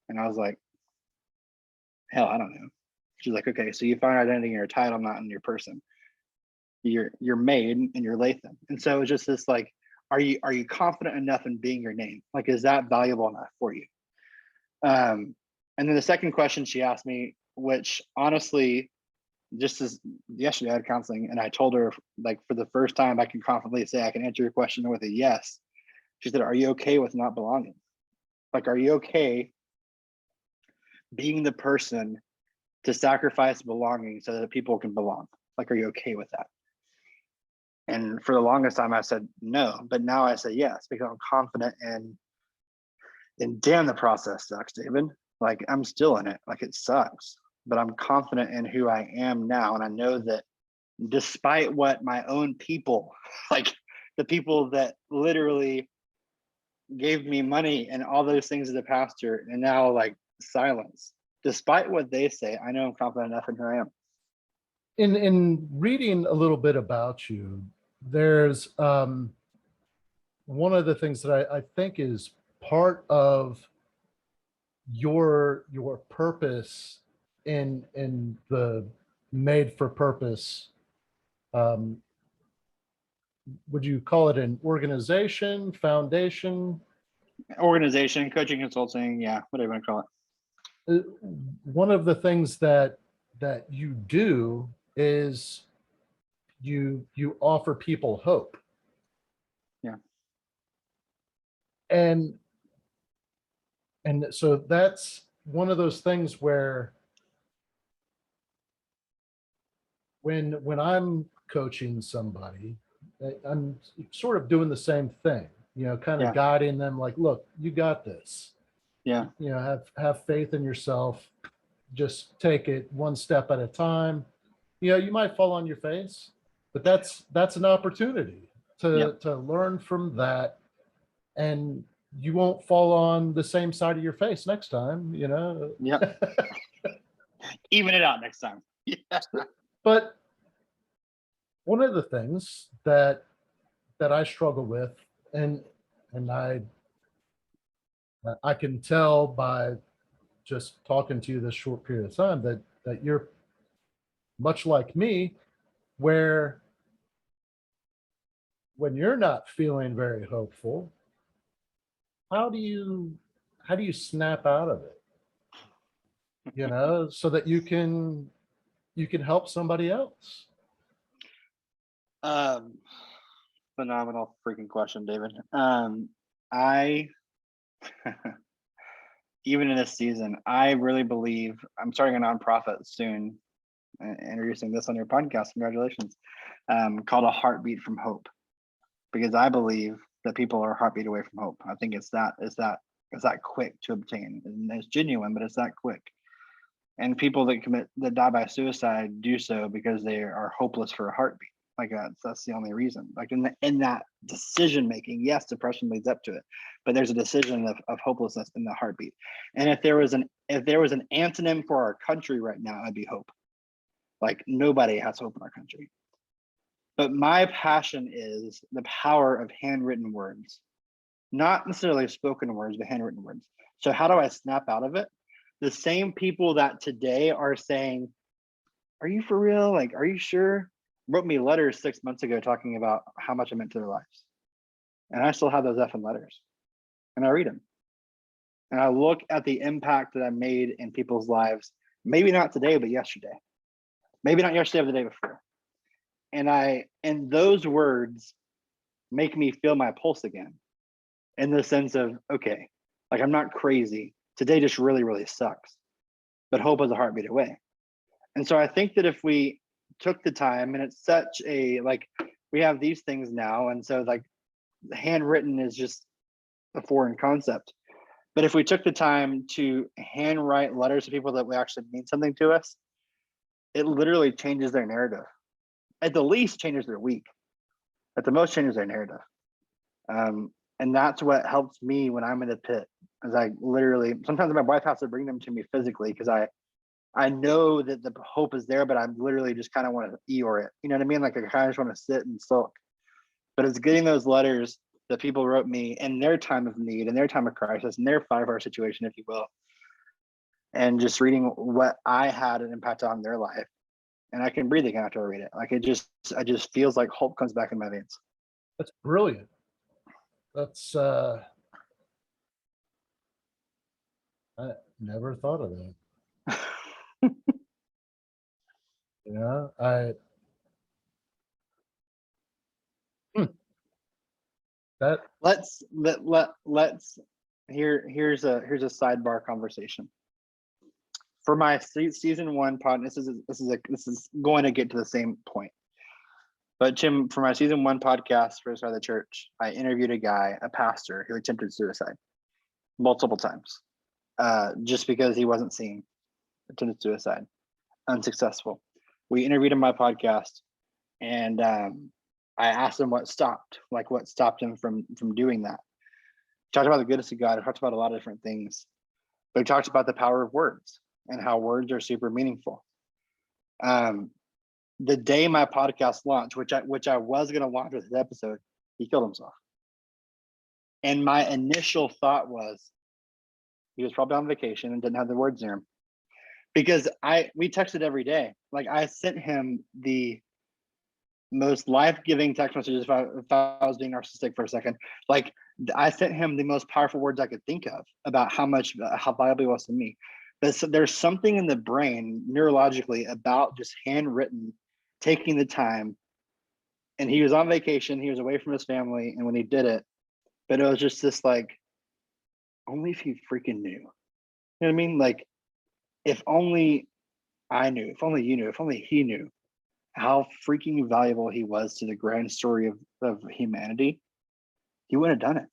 And I was like, hell, I don't know. She's like, okay, so you find identity in your title, not in your person. You're made and you're Lathan. And so it's just this like, are you confident enough in being your name? Like, is that valuable enough for you? And then the second question she asked me, which honestly, just as yesterday I had counseling, and I told her, like, for the first time I can confidently say I can answer your question with a yes. She said, are you okay with not belonging? Like, are you okay being the person to sacrifice belonging so that people can belong? Like, are you okay with that? And for the longest time I said no, but now I say yes, because I'm confident and damn, the process sucks, David. Like I'm still in it, like it sucks, but I'm confident in who I am now. And I know that despite what my own people, like the people that literally gave me money and all those things as a pastor, and now like silence, despite what they say, I know I'm confident enough in who I am. In reading a little bit about you, there's one of the things that I think is part of your purpose in the made for purpose. Would you call it an organization, foundation? Organization, coaching, consulting, yeah, whatever you want to call it. One of the things that you do is you offer people hope. Yeah. And so that's one of those things where when I'm coaching somebody, I'm sort of doing the same thing, kind of guiding them like, look, you got this. Yeah. Have faith in yourself. Just take it one step at a time. You might fall on your face, but that's an opportunity to learn from that and you won't fall on the same side of your face next time, you know. Yeah. Even it out next time. Yeah. But one of the things that I struggle with, and and I can tell by just talking to you this short period of time that you're much like me, where when you're not feeling very hopeful, how do you snap out of it? You know, so that you can help somebody else. Um, Phenomenal freaking question, David. I even in this season, I really believe I'm starting a nonprofit soon, introducing this on your podcast. Congratulations. Called A Heartbeat from Hope, because I believe that people are a heartbeat away from hope. I think it's that quick to obtain, and it's genuine, but it's that quick. And people that die by suicide do so because they are hopeless for a heartbeat. Like that's the only reason. Like in that decision making, yes, depression leads up to it, but there's a decision of hopelessness in the heartbeat. And if there was an antonym for our country right now, it'd be hope. Like nobody has hope in our country. But my passion is the power of handwritten words, not necessarily spoken words, but handwritten words. So how do I snap out of it? The same people that today are saying, "Are you for real? Like, are you sure?" wrote me letters 6 months ago talking about how much I meant to their lives. And I still have those effing letters. And I read them. And I look at the impact that I made in people's lives, maybe not today, but yesterday. Maybe not yesterday, but the day before. And those words make me feel my pulse again, in the sense of, okay, like I'm not crazy. Today just really, really sucks. But hope is a heartbeat away. And so I think that if we took the time, and it's such a, like, we have these things now, and so like handwritten is just a foreign concept. But if we took the time to handwrite letters to people that would actually mean something to us, it literally changes their narrative. At the least, changes their week. At the most, changes their narrative. And that's what helps me when I'm in the pit. As I literally, sometimes my wife has to bring them to me physically, because I know that the hope is there, but I'm literally just kind of want to Eeyore it. You know what I mean? Like I kind of just want to sit and sulk. But it's getting those letters that people wrote me in their time of need, in their time of crisis, in their 5-hour situation, if you will, and just reading what I had an impact on their life. And I can breathe again after I read it. Like it just feels like hope comes back in my veins. That's brilliant. That's I never thought of that. Yeah, that Let's here's a sidebar conversation. For my season 1 pod, this is going to get to the same point. But Jim, for my season 1 podcast for Side of the Church, I interviewed a pastor who attempted suicide multiple times, just because he wasn't seen. Attempted suicide, unsuccessful. We interviewed him on my podcast, and I asked him what stopped him from doing that. We talked about the goodness of God. We talked about a lot of different things, but we talked about the power of words and how words are super meaningful. The day my podcast launched, which I was going to launch with his episode, he killed himself. And my initial thought was he was probably on vacation and didn't have the words near him, because we texted every day. Like I sent him the most life-giving text messages. If I was being narcissistic for a second, like I sent him the most powerful words I could think of about how valuable he was to me. But there's something in the brain neurologically about just handwritten, taking the time. And he was on vacation, he was away from his family, and when he did it, but it was just this like, only if he freaking knew. You know what I mean? Like, if only I knew, if only you knew, if only he knew how freaking valuable he was to the grand story of humanity, he wouldn't have done it.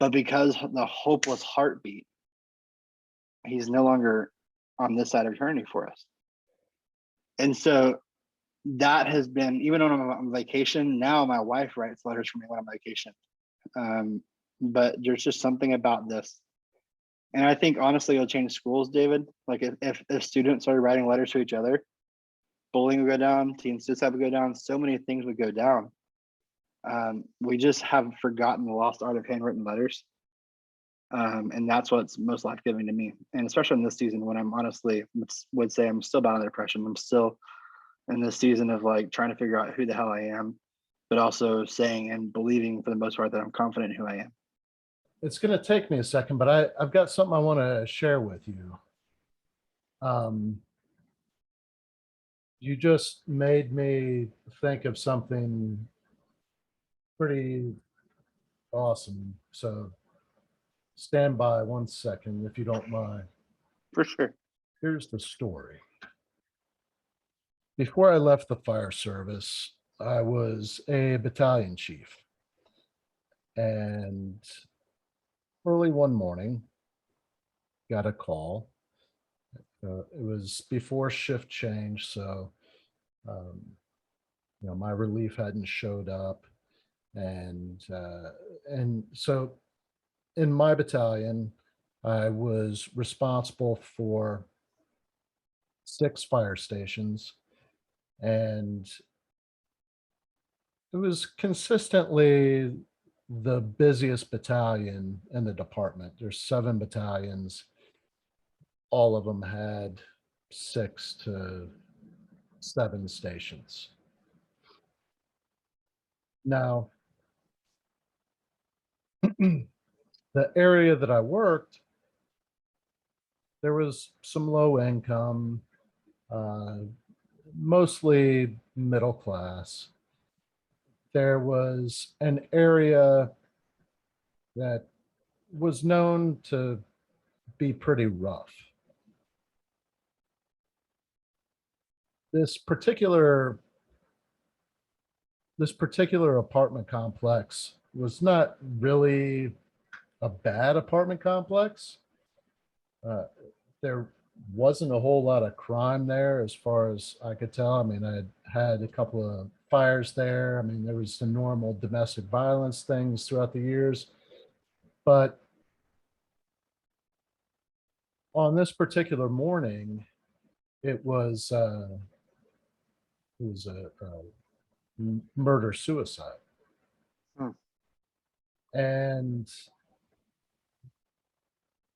But because the hopeless heartbeat, he's no longer on this side of eternity for us. And so that has been, even when I'm on vacation, now my wife writes letters for me when I'm on vacation. but there's just something about this. And I think honestly it'll change schools, David. Like if students started writing letters to each other, bullying would go down, teen suicide would go down, so many things would go down. We just have forgotten the lost art of handwritten letters. And that's what's most life-giving to me. And especially in this season when I'm honestly would say I'm still battling depression. I'm still in this season of like trying to figure out who the hell I am, but also saying and believing for the most part that I'm confident in who I am. It's going to take me a second, but I've got something I want to share with you. You just made me think of something pretty awesome. So stand by 1 second, if you don't mind. For sure. Here's the story. Before I left the fire service, I was a battalion chief. And early one morning, got a call. It was before shift change, so my relief hadn't showed up, and so in my battalion, I was responsible for 6 fire stations, and it was consistently the busiest battalion in the department. There's 7 battalions. All of them had 6 to 7 stations. Now, the area that I worked, there was some low income, mostly middle class. There was an area that was known to be pretty rough. This particular apartment complex was not really a bad apartment complex. There wasn't a whole lot of crime there as far as I could tell. I mean, I had a couple of fires there. I mean, there was the normal domestic violence things throughout the years. But on this particular morning, it was a murder suicide. And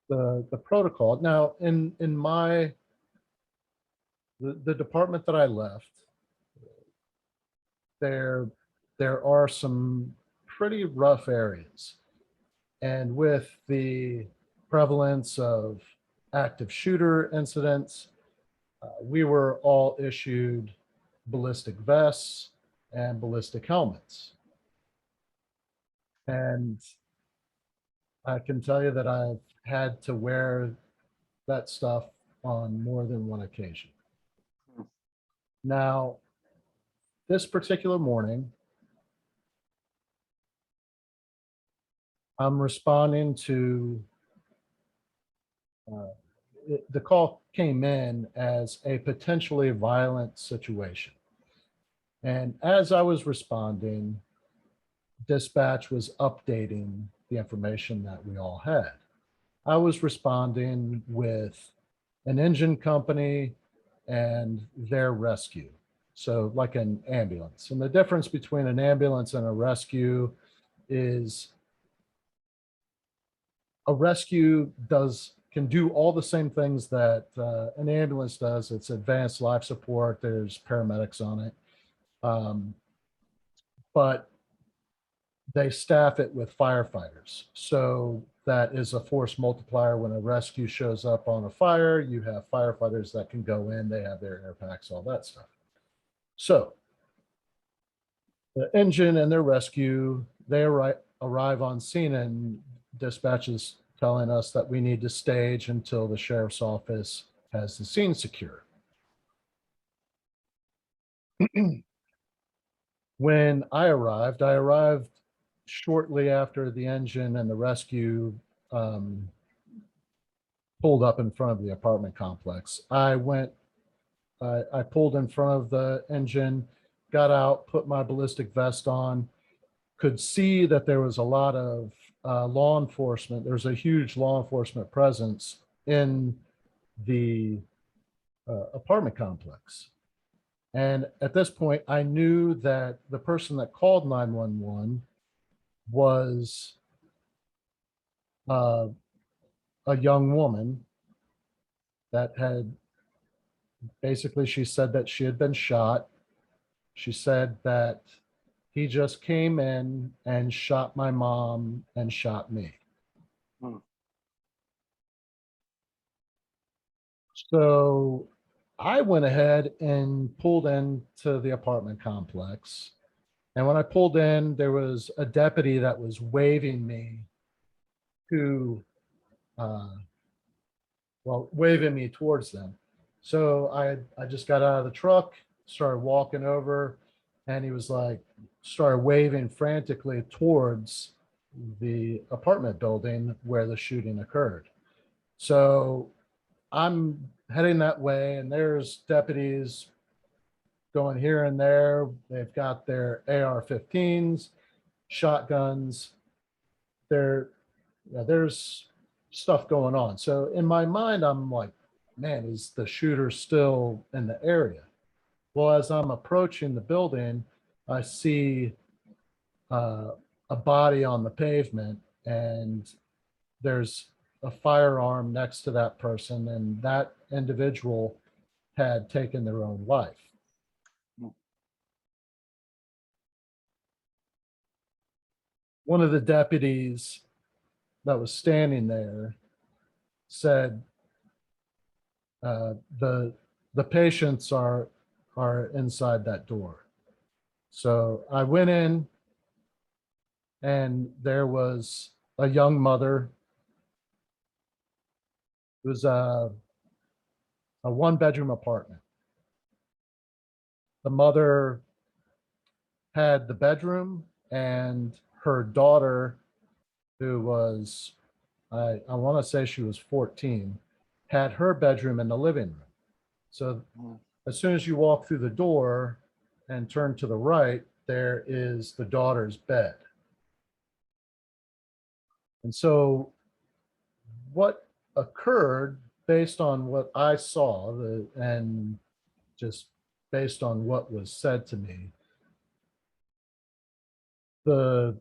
the protocol now in the department that I left, there are some pretty rough areas, and with the prevalence of active shooter incidents, we were all issued ballistic vests and ballistic helmets. And I can tell you that I've had to wear that stuff on more than one occasion. Now, this particular morning, I'm responding to the call came in as a potentially violent situation. And as I was responding, dispatch was updating the information that we all had. I was responding with an engine company and their rescue. So like an ambulance. And the difference between an ambulance and a rescue is a rescue can do all the same things that an ambulance does. It's advanced life support. There's paramedics on it. But they staff it with firefighters. So that is a force multiplier. When a rescue shows up on a fire, you have firefighters that can go in, they have their air packs, all that stuff. So the engine and their rescue, they arrive on scene, and dispatch is telling us that we need to stage until the sheriff's office has the scene secure. When I arrived shortly after the engine and the rescue pulled up in front of the apartment complex. I pulled in front of the engine, got out, put my ballistic vest on, could see that there was a lot of law enforcement. There's a huge law enforcement presence in the apartment complex. And at this point, I knew that the person that called 911 was uh, a young woman that had basically, she said that she had been shot. She said that he just came in and shot my mom and shot me. Hmm. So I went ahead and pulled into the apartment complex. And when I pulled in, there was a deputy that was waving me to, uh, waving me towards them. So I just got out of the truck, started walking over, and he was like, started waving frantically towards the apartment building where the shooting occurred. So I'm heading that way, and there's deputies going here and there. They've got their AR-15s, shotguns. There's stuff going on. So in my mind, I'm like, man, is the shooter still in the area? Well, as I'm approaching the building, I see uh, a body on the pavement, and there's a firearm next to that person, and that individual had taken their own life. One of the deputies that was standing there said, uh, the the patients are inside that door. So I went in, and there was a young mother. It was a one-bedroom apartment. The mother had the bedroom, and her daughter, who was, I want to say she was 14, had her bedroom in the living room. So as soon as you walk through the door and turn to the right, there is the daughter's bed. And so what occurred, based on what I saw, and just based on what was said to me, the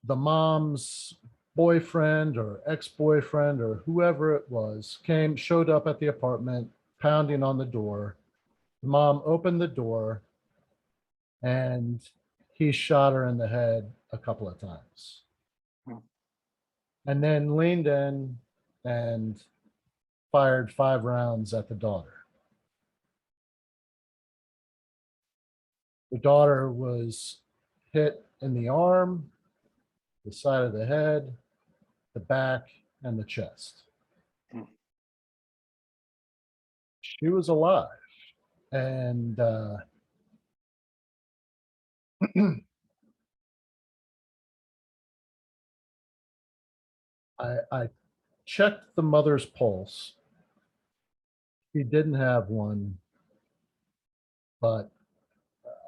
the mom's boyfriend or ex-boyfriend or whoever it was showed up at the apartment, pounding on the door. The mom opened the door, and he shot her in the head a couple of times, Hmm. and then leaned in and fired 5 rounds at the daughter. The daughter was hit in the arm, the side of the head, the back, and the chest. Hmm. She was alive. And I checked the mother's pulse. She didn't have one, but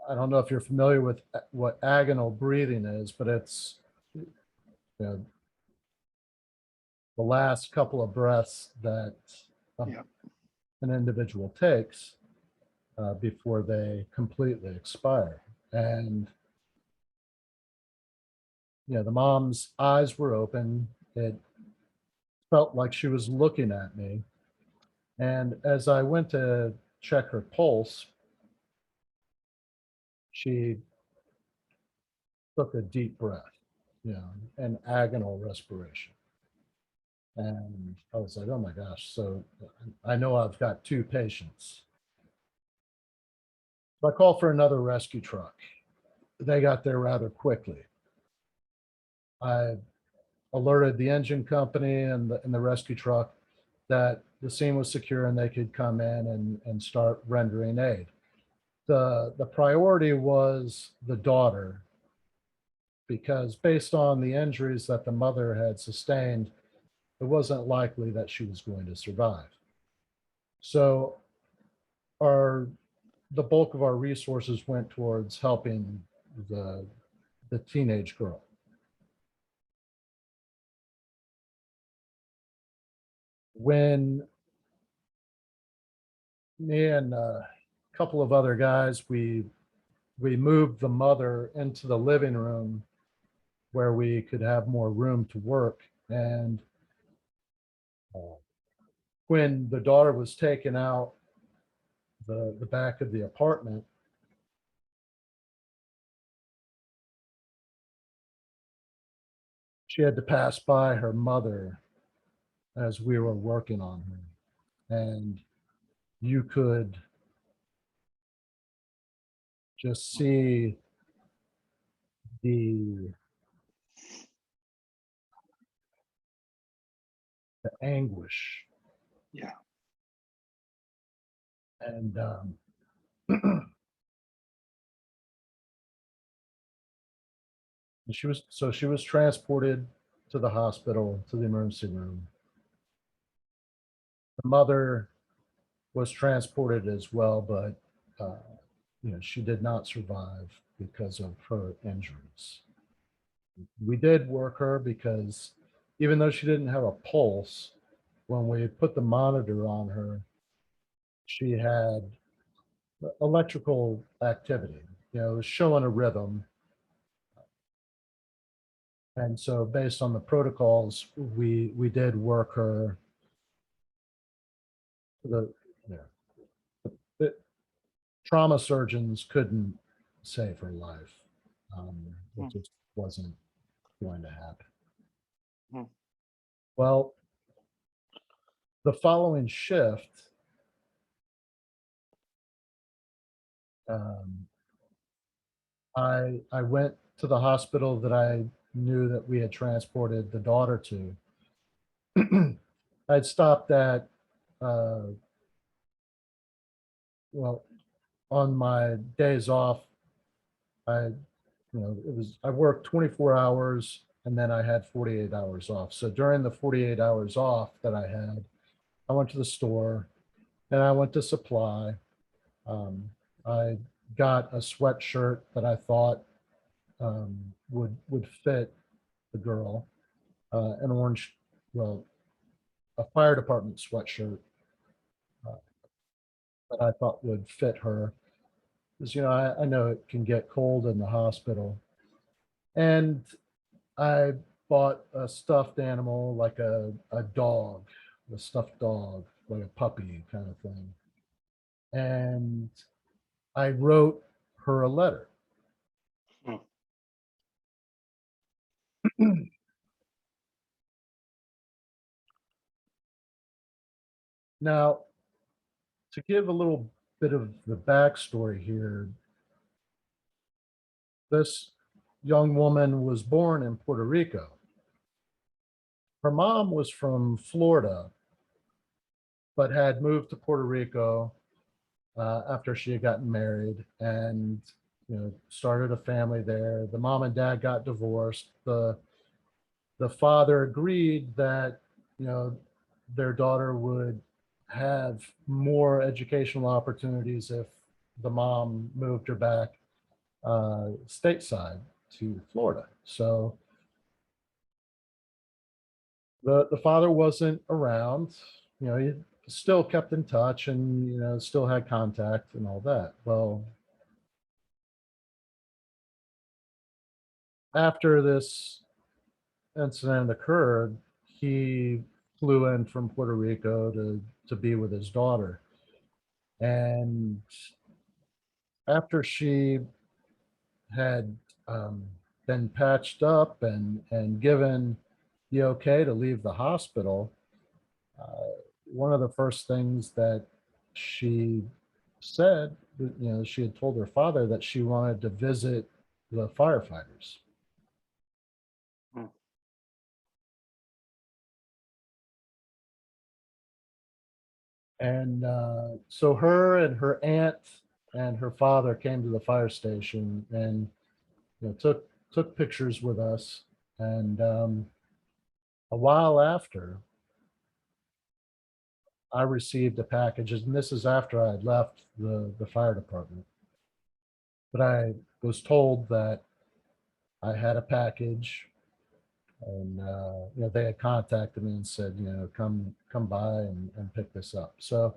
I don't know if you're familiar with what agonal breathing is, but it's, know, the last couple of breaths that Yeah. an individual takes before they completely expire. And the mom's eyes were open. It felt like she was looking at me. And as I went to check her pulse, she took a deep breath, an agonal respiration. And I was like, oh my gosh. So I know I've got 2 patients. So I called for another rescue truck. They got there rather quickly. I alerted the engine company and the rescue truck that the scene was secure and they could come in and start rendering aid. The priority was the daughter, because based on the injuries that the mother had sustained, it wasn't likely that she was going to survive. So the bulk of our resources went towards helping the teenage girl. when me and a couple of other guys, we moved the mother into the living room where we could have more room to work. And when the daughter was taken out the back of the apartment, she had to pass by her mother as we were working on her. And you could just see the anguish. Yeah. And she was transported to the hospital, to the emergency room. The mother was transported as well, but she did not survive because of her injuries. We did work her because even though she didn't have a pulse, when we put the monitor on her, she had electrical activity, showing a rhythm. And so based on the protocols, we did work her. The, you know, the trauma surgeons couldn't save her life. It just wasn't going to happen. Hmm. Well, the following shift, I went to the hospital that I knew that we had transported the daughter to. I'd stopped at, well, on my days off, I, I worked 24 hours and then I had 48 hours off. So during the 48 hours off that I had, I went to the store and I went to supply. I got a sweatshirt that I thought would fit the girl, an orange, well, a fire department sweatshirt uh, that I thought would fit her. Because, I know it can get cold in the hospital. And I bought a stuffed animal, like a dog, a stuffed dog, like a puppy kind of thing. And I wrote her a letter. Hmm. Now, to give a little bit of the backstory here, this young woman was born in Puerto Rico. Her mom was from Florida, but had moved to Puerto Rico after she had gotten married and started a family there. The mom and dad got divorced. The father agreed that their daughter would have more educational opportunities if the mom moved her back stateside to Florida. So the father wasn't around. He still kept in touch and still had contact and all that. Well, after this incident occurred, he flew in from Puerto Rico to be with his daughter. And after she had been patched up and given the okay to leave the hospital, one of the first things that she said, she had told her father that she wanted to visit the firefighters. Hmm. And so her and her aunt and her father came to the fire station and took pictures with us. And a while after, I received a package, and this is after I had left the fire department. But I was told that I had a package And they had contacted me and said, come by and pick this up. So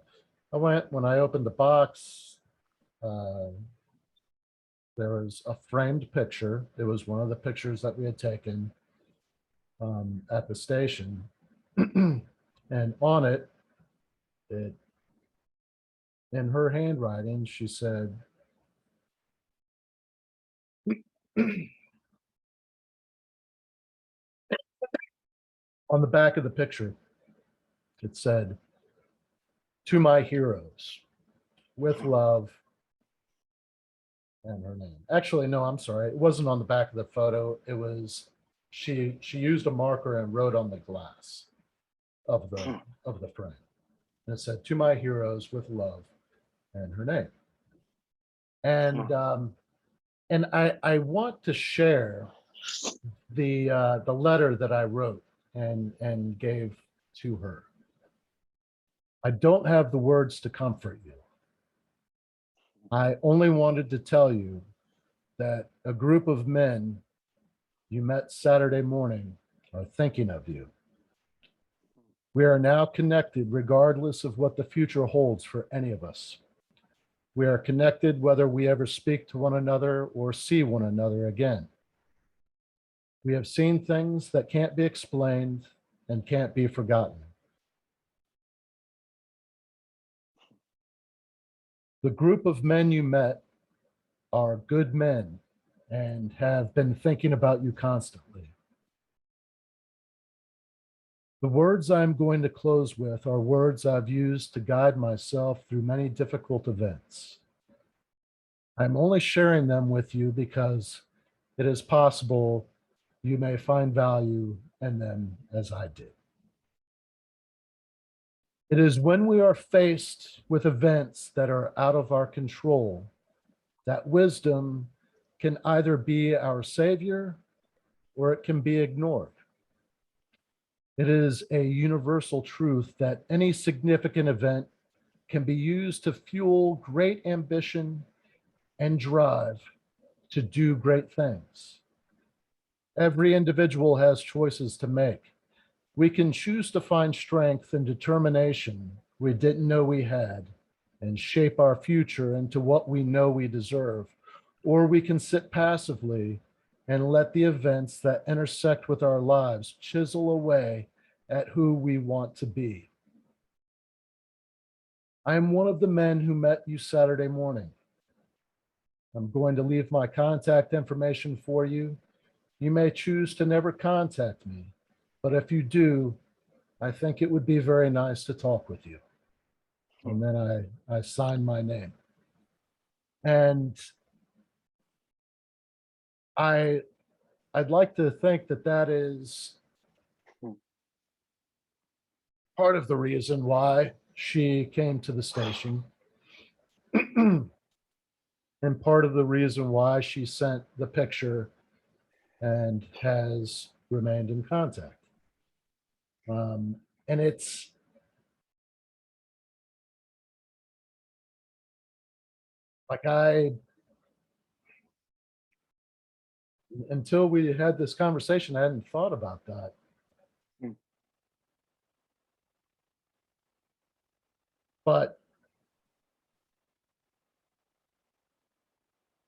I went. When I opened the box, uh, there was a framed picture. It was one of the pictures that we had taken at the station. And on it, it, in her handwriting, she said, on the back of the picture, it said, "To my heroes, with love," and her name. Actually, no, I'm sorry. It wasn't on the back of the photo. It was she used a marker and wrote on the glass of the frame. And it said, "To my heroes, with love," and her name. And I want to share the letter that I wrote and gave to her. I don't have the words to comfort you. I only wanted to tell you that a group of men you met Saturday morning are thinking of you. We are now connected regardless of what the future holds for any of us. We are connected whether we ever speak to one another or see one another again. We have seen things that can't be explained and can't be forgotten. The group of men you met are good men and have been thinking about you constantly. The words I'm going to close with are words I've used to guide myself through many difficult events. I'm only sharing them with you because it is possible you may find value in them as I did. It is when we are faced with events that are out of our control that wisdom can either be our savior or it can be ignored. It is a universal truth that any significant event can be used to fuel great ambition and drive to do great things. Every individual has choices to make. We can choose to find strength and determination we didn't know we had and shape our future into what we know we deserve, or we can sit passively and let the events that intersect with our lives chisel away at who we want to be. I am one of the men who met you Saturday morning. I'm going to leave my contact information for you. You may choose to never contact me, but if you do, I think it would be very nice to talk with you. And then I signed my name. And I'd like to think that that is part of the reason why she came to the station and part of the reason why she sent the picture and has remained in contact. And it's like until we had this conversation, I hadn't thought about that. But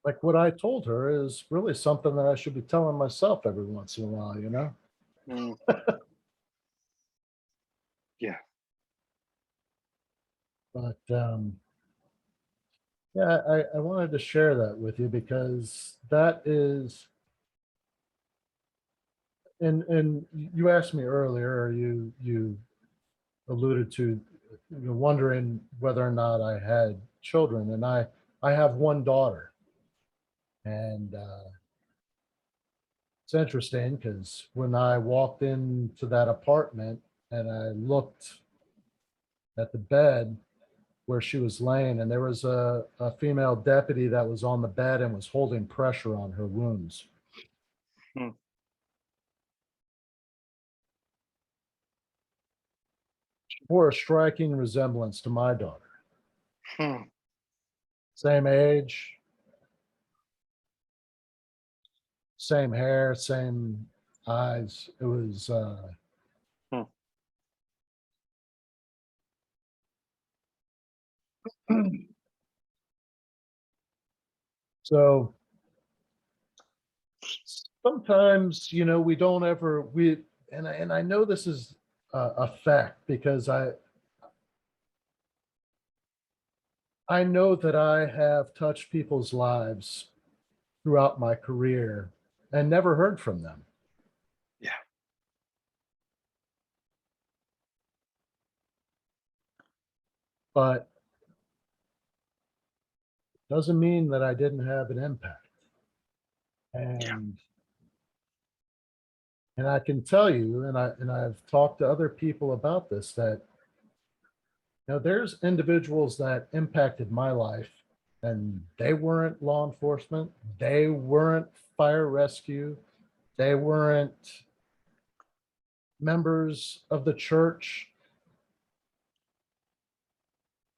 like what I told her is really something that I should be telling myself every once in a while, you know? Mm. Yeah. But yeah, I wanted to share that with you because that is, and you asked me earlier, or you alluded to wondering whether or not I had children, and I have one daughter, and it's interesting because when I walked into that apartment and I looked at the bed where she was laying, and there was a female deputy that was on the bed and was holding pressure on her wounds. Hmm. She bore a striking resemblance to my daughter. Hmm. Same age, same hair, same eyes. It was so sometimes, we don't ever and I know this is a fact because I know that I have touched people's lives throughout my career and never heard from them. Yeah. But doesn't mean that I didn't have an impact. Yeah. And I can tell you, and I've talked to other people about this, that there's individuals that impacted my life, and they weren't law enforcement, they weren't fire rescue, they weren't members of the church.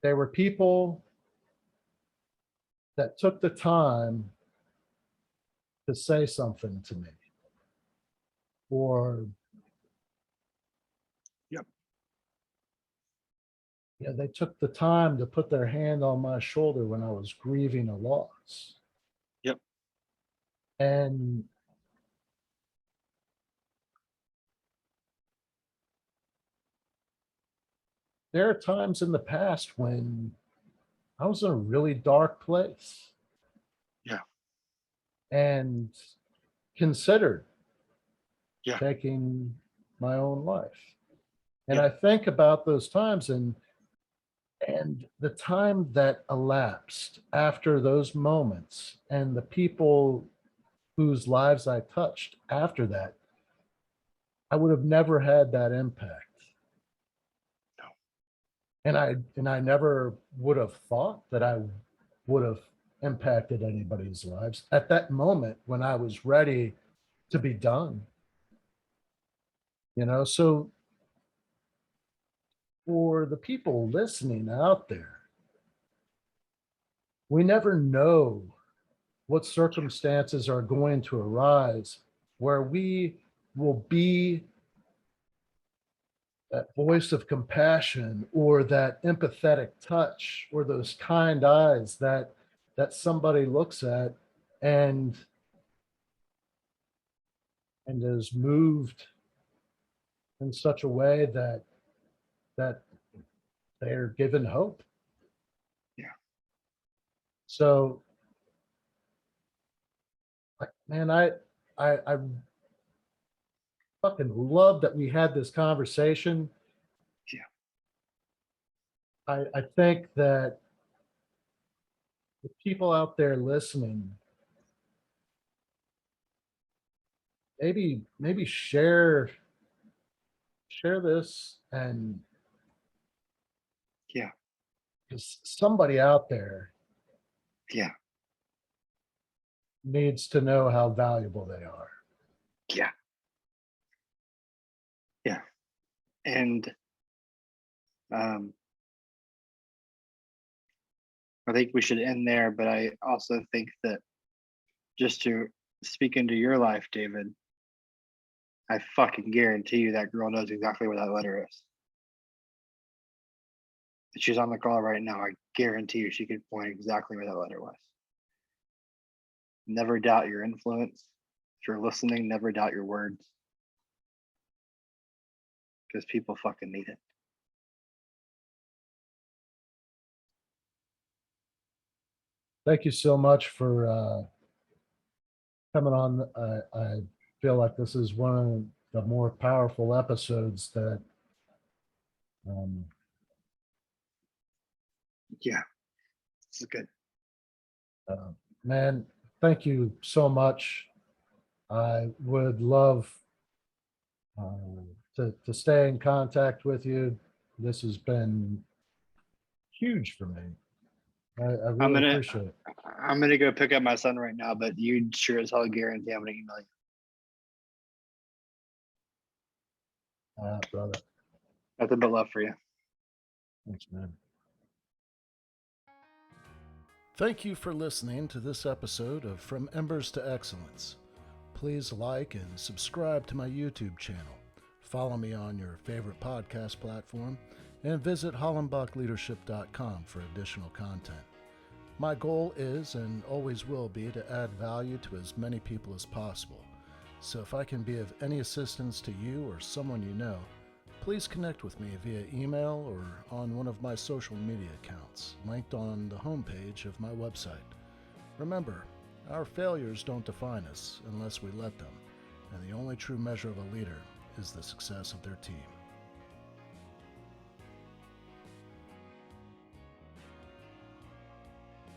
They were people that took the time to say something to me, or Yep. they took the time to put their hand on my shoulder when I was grieving a loss. Yep. And there are times in the past when I was in a really dark place. Yeah. And considered Yeah. taking my own life. And Yeah. I think about those times and the time that elapsed after those moments and the people whose lives I touched after that, I would have never had that impact. No. And I never would have thought that I would have impacted anybody's lives at that moment when I was ready to be done. So for the people listening out there, we never know what circumstances are going to arise where we will be that voice of compassion or that empathetic touch or those kind eyes that somebody looks at and and is moved in such a way that they're given hope. Yeah. So, man, I fucking love that we had this conversation. Yeah. I think that the people out there listening, maybe share this, and Yeah. because somebody out there Yeah. needs to know how valuable they are. Yeah. Yeah. And um, I think we should end there, but I also think that just to speak into your life, David, I fucking guarantee you that girl knows exactly where that letter is. If she's on the call right now, I guarantee you she could point exactly where that letter was. Never doubt your influence. If you're listening, never doubt your words. Because people fucking need it. Thank you so much for coming on. I feel like this is one of the more powerful episodes that um, Yeah, this is good. uh, man, thank you so much. I would love to stay in contact with you. This has been huge for me. I I'm really gonna appreciate it. I'm gonna go pick up my son right now, but you sure as hell guarantee I'm gonna email you. Brother. Nothing but love for you. Thanks, man. Thank you for listening to this episode of From Embers to Excellence. Please like and subscribe to my YouTube channel. Follow me on your favorite podcast platform and visit hollenbachleadership.com for additional content. My goal is and always will be to add value to as many people as possible. So if I can be of any assistance to you or someone you know, please connect with me via email or on one of my social media accounts, linked on the homepage of my website. Remember, our failures don't define us unless we let them, and the only true measure of a leader is the success of their team.